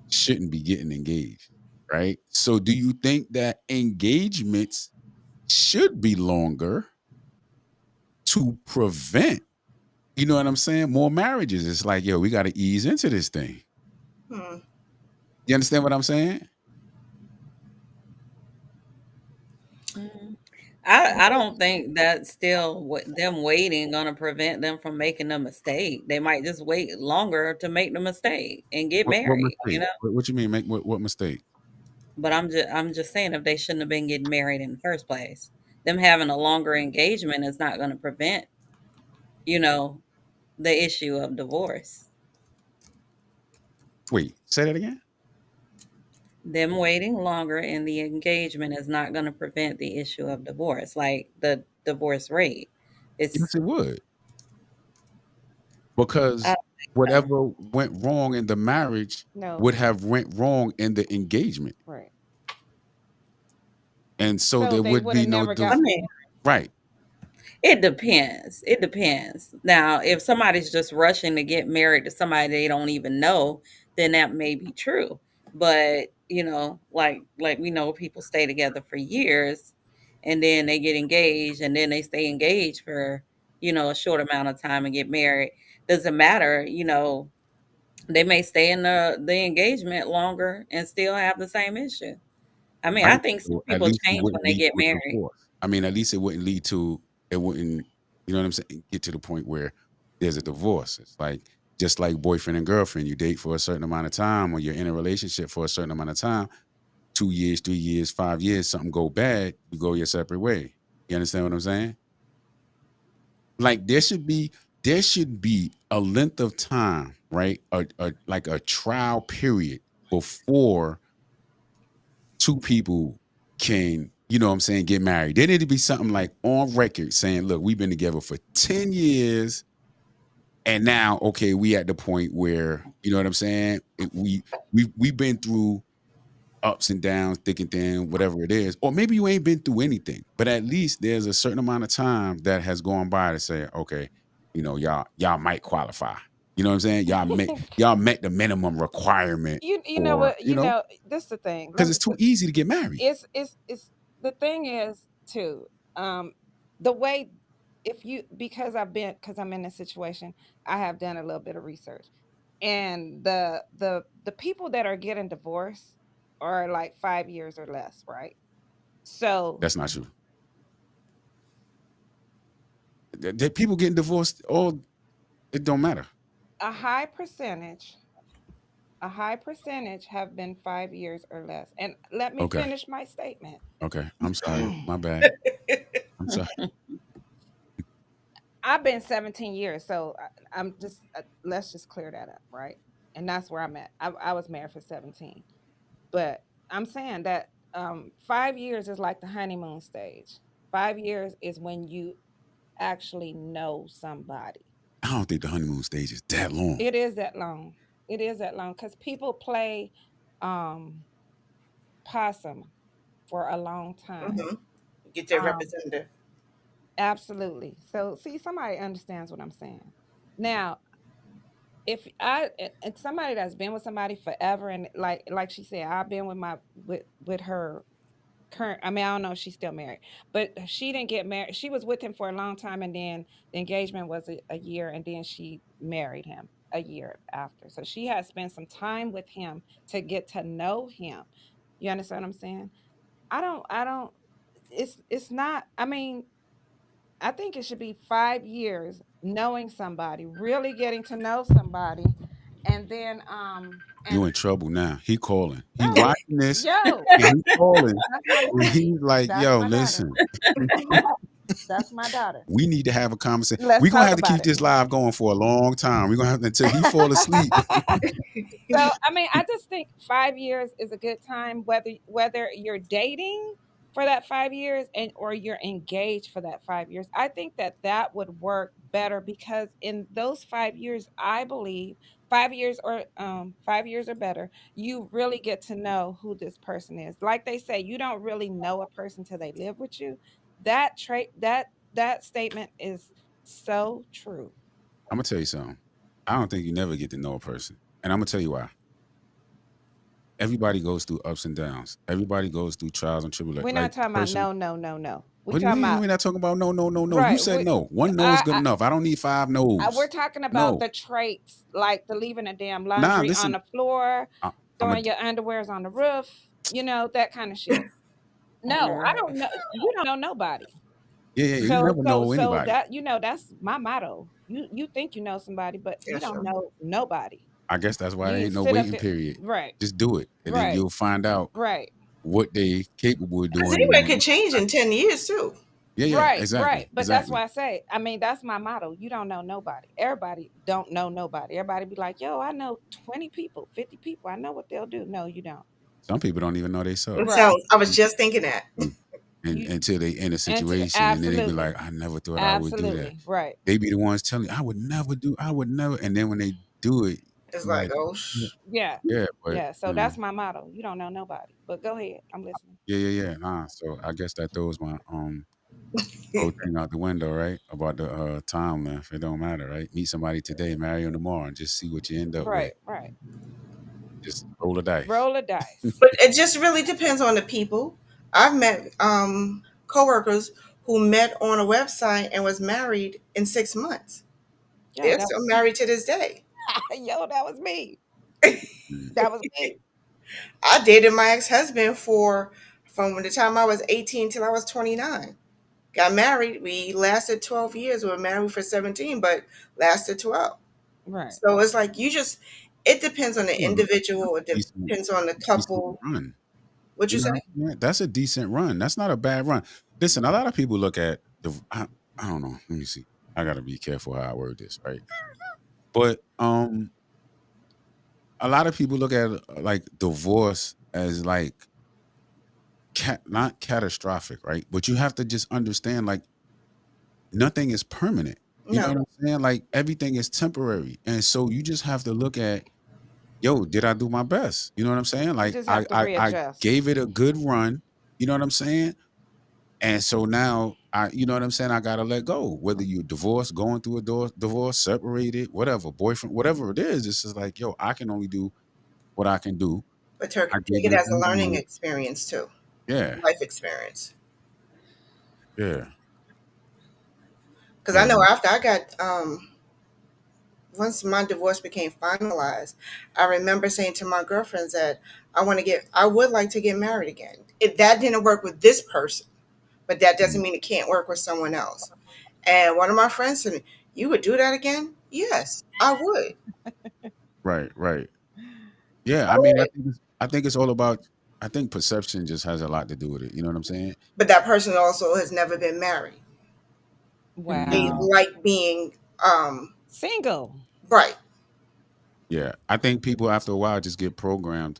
shouldn't be getting engaged, right? So do you think that engagements should be longer to prevent, you know what I'm saying, more marriages? It's like, yo, we got to ease into this thing. Hmm. You understand what I'm saying? Mhm. I don't think that still them waiting gonna prevent them from making a mistake. They might just wait longer to make the mistake and get What married, you mistake? know? What you mean? Make what mistake? But I'm just saying if they shouldn't have been getting married in the first place. Them having a longer engagement is not gonna prevent, you know, the issue of divorce. Wait, say that again. Them waiting longer in the engagement is not going to prevent the issue of divorce, like the divorce rate. Yes, It's it would, I because don't think so. whatever went wrong in the marriage No. would have went wrong in the engagement, Right. and so So there they would would be have no never I got mean, married. right. it depends. It depends. Now, if somebody's just rushing to get married to somebody they don't even know, then that may be true. But, like we know people stay together for years and then they get engaged and then they stay engaged for, a short amount of time and get married. Doesn't matter, they may stay in the engagement longer and still have the same issue. I mean, I Right. think some So at people least it change when wouldn't they lead get to a married. divorce. I mean, at least it wouldn't lead to it wouldn't, you know what I'm saying, get to the point where there's a divorce. It's like just like boyfriend and girlfriend. You date for a certain amount of time, or you're in a relationship for a certain amount of time, 2 years, 3 years, 5 years, something go bad, you go your separate way. You understand what I'm saying? Like there should be a length of time, right? Like a trial period before two people can, you know what I'm saying, get married. There need to be something like on record saying, look, we've been together for 10 years and now, okay, we at the point where, you know what I'm saying? We've been through ups and downs, thick and thin, whatever it is. Or maybe you ain't been through anything, but at least there's a certain amount of time that has gone by to say, okay, y'all might qualify. You know what I'm saying? Y'all met the minimum requirement You know for, what, this is the thing. because it's too easy to get married. It's the thing is too, the way, if you, because I'm in this situation, I have done a little bit of research, and the people that are getting divorced are like 5 years or less, right? So That's not true. People getting divorced, all it don't matter. a high percentage a high percentage have been 5 years or less, and let me Okay. finish my statement. Okay. I'm sorry. My bad. I'm sorry. I've been 17 years, so I'm just, let's just clear that up, right? And that's where I'm at. I was married for 17, but I'm saying that 5 years is like the honeymoon stage. 5 years is when you actually know somebody. I don't think the honeymoon stage is that long. It is that long. It is that long because people play um, possum for a long time. Hmm. Get their Um, representative. Absolutely. So, see, somebody understands what I'm saying. Now, if I and somebody that's been with somebody forever, and like she said, I've been with with her current. I mean, I don't know if she's still married, but she didn't get married. She was with him for a long time, and then the engagement was a year, and then she married him a year after. So she had spent some time with him to get to know him. You understand what I'm saying? I don't. It's not. I mean, I think it should be 5 years knowing somebody, really getting to know somebody, and then You and in trouble now. He calling. He no, watching this yo, and he calling. that's my And daughter. he's like, That's yo, my daughter. listen, That's my daughter. we need to have a conversation. Let's We're gonna talk have to about keep it. this live going for a long time. We're gonna have until he fall asleep. So, I mean, I just think 5 years is a good time, whether you're dating for that 5 years and or you're engaged for that 5 years. I think that that would work better because in those 5 years, I believe 5 years or better, you really get to know who this person is. Like they say, you don't really know a person till they live with you. That trait that statement is so true. I'm gonna tell you something. I don't think you never get to know a person. And I'm gonna tell you why. Everybody goes through ups and downs. Everybody goes through trials and tribulations. We're Like not talking about person, no, no, no, no. We what do you talking mean about we're not talking about no, no, no, no? You right. said no. One no is I, good I, enough. I don't need five we're no's. talking about No. the traits, like the leaving a damn Nah, laundry on listen. the floor, I'm a throwing your underwears on the roof, that kind of shit. No, I Right. don't know. You don't know nobody. yeah, yeah, you So never so know so anybody. that that's my motto. You think you know somebody, but you Yeah, don't sure. know nobody. I guess that's why there You ain't no sit up waiting there, period. right, Just do it, and then right, you'll find out right. what they capable of Because doing. anybody could change in 10 years too. Yeah, yeah, Right, right. exactly, But that's exactly. why I say, I mean, that's my motto. You don't know nobody. Everybody don't know nobody. Everybody be like, yo, I know 20 people, 50 people. I know what they'll do. No, you don't. Some people don't even know Right. themselves. themselves. I was just thinking that. And You until they in a enter situation and then they be absolutely. like, I never thought I would do that. Absolutely. Right. They be the ones telling you, I would never. And then when they do it, It's you're like, like, oh, yeah, Yeah. yeah, but Yeah. So that's my motto. You don't know nobody. But go ahead. I'm listening. yeah, yeah, yeah. Nah. So I guess that throws my whole thing out the window, right? About the time length. It don't matter, right? Meet somebody today, marry them tomorrow, and just see what you end up with. Right, right. Just roll the dice. Roll a dice. but it just really depends on the people. I've met coworkers who met on a website and was married in 6 months. Yo, They're that still was married to this day. yo, that was me. Mm. That was me. I dated my ex-husband for from the time I was 18 till I was 29. Got married. We lasted 12 years. We were married for 17, but lasted 12. Right. So it's like you just, it depends on the Well, individual. It that's a depends on the decent couple. run. What You you know say? what I'm saying? That's a decent run. That's not a bad run. Listen, a lot of people look at the. I don't know. Let me see. I got to be careful how I word this, right? But a lot of people look at like divorce as like not catastrophic, right? But you have to just understand like nothing is permanent. You know No, what I'm saying? Like everything is temporary, and so you just have to look at, yo, did I do my best? You know what I'm saying? You Like just I have to I, I readjust. gave it a good run. You know what I'm saying? And so now you know what I'm saying? I gotta let go. Whether you're divorced, going through a divorce, separated, whatever, boyfriend, whatever it is, it's just like, yo, I can only do what I can do. but I take gave it it a as a good learning run. experience too, Yeah, life experience. yeah, Because I yeah, know after I got once my divorce became finalized, I remember saying to my girlfriends that I would like to get married again. If that didn't work with this person, but that doesn't mm, mean it can't work with someone else. And one of my friends said, "You would do that again?" Yes, I would. right, right. Yeah, I I mean, would. I think it's all about. I think perception just has a lot to do with it. You know what I'm saying? But that person also has never been married. They Mm, Wow. like being Single. right. yeah, I think people after a while just get programmed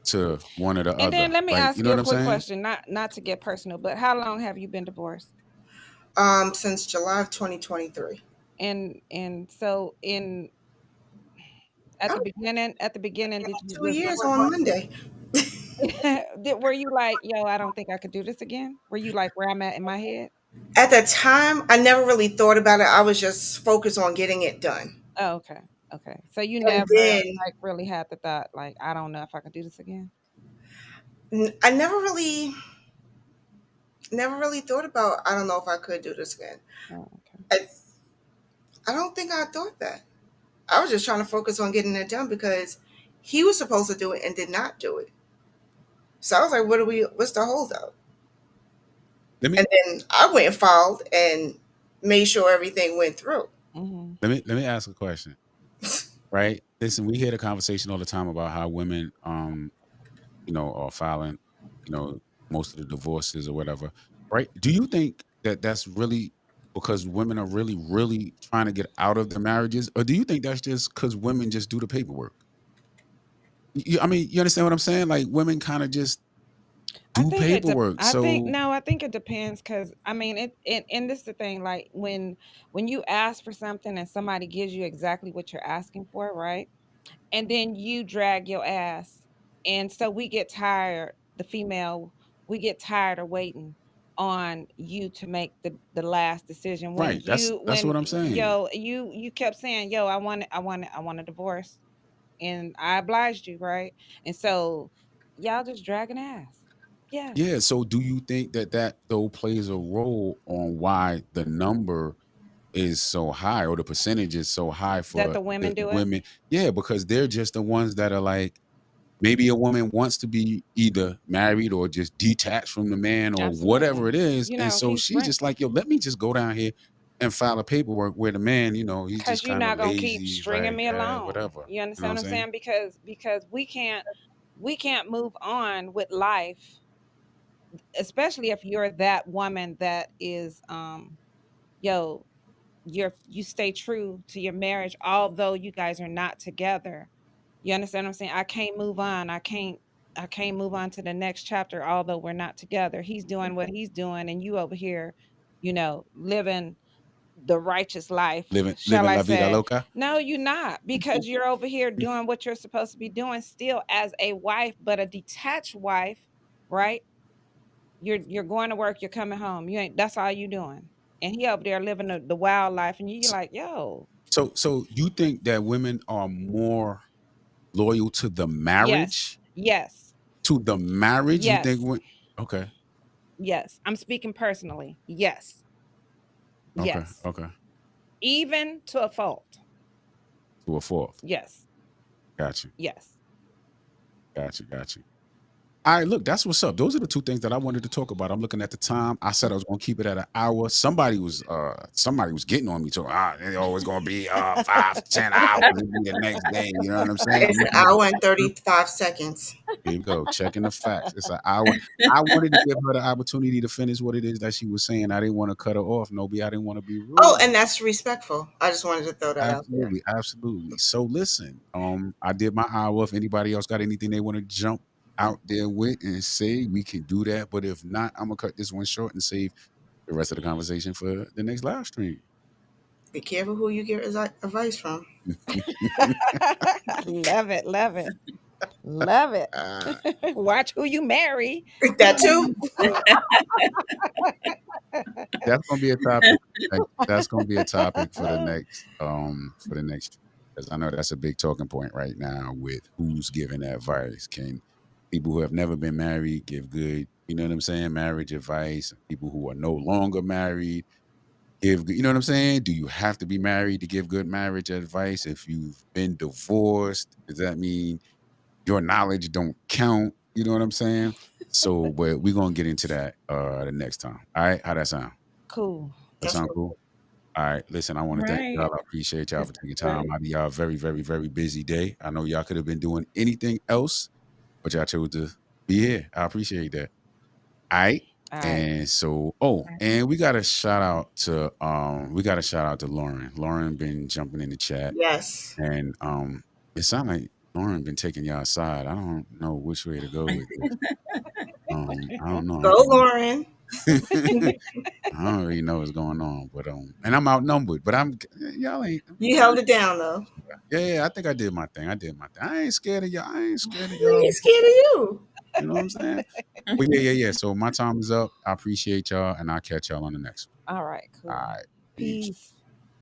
to one or the And then other. let me Like, you ask know you what a I'm quick saying? question, not to get personal, but how long have you been divorced? Since July of 2023. And so in Oh, at the beginning, did you 2 years on Monday. were you like, yo, I don't think I could do this again? Were you like where I'm at in my head? At the time, I never really thought about it. I was just focused on getting it done. Oh, okay. Okay. So you And never then like really had the thought like, I don't know if I could do this again. I never really thought about, I don't know if I could do this again. Oh, okay. I, I don't think I thought that. I was just trying to focus on getting it done because he was supposed to do it and did not do it. So I was like, what's the holdup? Let me And then I went and filed and made sure everything went through. Mhm. let me ask a question. Right? Listen, we hear the conversation all the time about how women are filing, you know, most of the divorces or whatever. Right? Do you think that that's really because women are really, really trying to get out of their marriages, or do you think that's just because women just do the paperwork? I mean, you understand what I'm saying? Like women kind of just do paperwork. I think So no, I think it depends because I mean it and this is the thing, like when you ask for something and somebody gives you exactly what you're asking for, right? And then you drag your ass. And so we get tired, the female, we get tired of waiting on you to make the last decision when right, that's what I'm saying. you kept saying, yo, I want a divorce. And I obliged you, right? And so y'all just dragging ass. Yeah. Yeah. So do you think that that though plays a role on why the number is so high or the percentage is so high That for the women the do it. women? Yeah, because they're just the ones that are like maybe a woman wants to be either married or just detached from the man or whatever Absolutely. it is. You And know, so he's she's spring just like, yo, let me just go down here and file a paperwork where the man, he's because just you're kind of not gonna keep lazy. He's stringing like, me along. whatever. You You know what understand I'm what I'm saying? saying? Because we can't move on with life especially if you're that woman that is yo, you stay true to your marriage although you guys are not together. You understand what I'm saying? I can't move on. I can't move on to the next chapter although we're not together. He's doing what he's doing and you over here, living the righteous life, shall living I la vida say. loca. No, you're not, because you're over here doing what you're supposed to be doing still as a wife, but a detached wife, right? You're going to work, you're coming home. You ain't That's all you doing. And he over there living the wild life and you're like, yo, So you think that women are more loyal to the yes, marriage? yes, To the marriage, you think? yes, Okay, yes. I'm speaking personally. Yes, okay, yes. okay. Even to a fault. To a fourth. Yes, Got you, yes. got you, got you. All right, look, that's what's up. Those are the two things that I wanted to talk about. I'm looking at the time. I said I was gonna keep it at an hour. Somebody was getting on me to it's always gonna be 5 to 10 hours and be the next day. You know what I'm saying? I'm It's an looking at the hour and 35 seconds. Here you go, checking the facts. It's an hour. I wanted to give her the opportunity to finish what it is that she was saying. I didn't want to cut her off. Nobi, I didn't want to be Oh, rude. and that's respectful. I just wanted to throw that out there. Absolutely, absolutely. So listen, I did my hour. If anybody else got anything they want to jump out there with and say, we can do that. But if not, I'm gonna cut this one short and save the rest of the conversation for the next live stream. Be careful who you get advice from. Love it, love it, love it. Uh, Watch who you marry. That too. that's gonna be a topic. That's gonna be a topic for the next, because I know that's a big talking point right now with who's giving advice. Can people who have never been married give good, you know what I'm saying, marriage advice? People who are no longer married give good, you know what I'm saying? Do you have to be married to give good marriage advice? If you've been divorced, does that mean your knowledge don't count? You know what I'm saying? So, but we're gonna get into that the next time. All right, how that sound? Cool. That That's sound what cool? All right. Listen, I want to thank y'all. Right. I appreciate y'all for That's taking time great. out of y'all very, very, very busy day. I know y'all could have been doing anything else, but y'all chose to be here. I appreciate that. All right. All right. And so, and we got to shout out to Lauren. Lauren been jumping in the chat, yes. and it sounds like Lauren been taking y'all aside. I don't know which way to go with this. I don't know. Go, Lauren. I don't really know what's going on, but and I'm outnumbered, but y'all ain't. You held it down though. Yeah, I think I did my thing. I did my thing. I ain't scared of y'all. I ain't scared of We y'all. ain't scared of you. You know what I'm saying? But yeah. So my time is up. I appreciate y'all, and I'll catch y'all on the next All right, one. All cool. right, peace. Peace.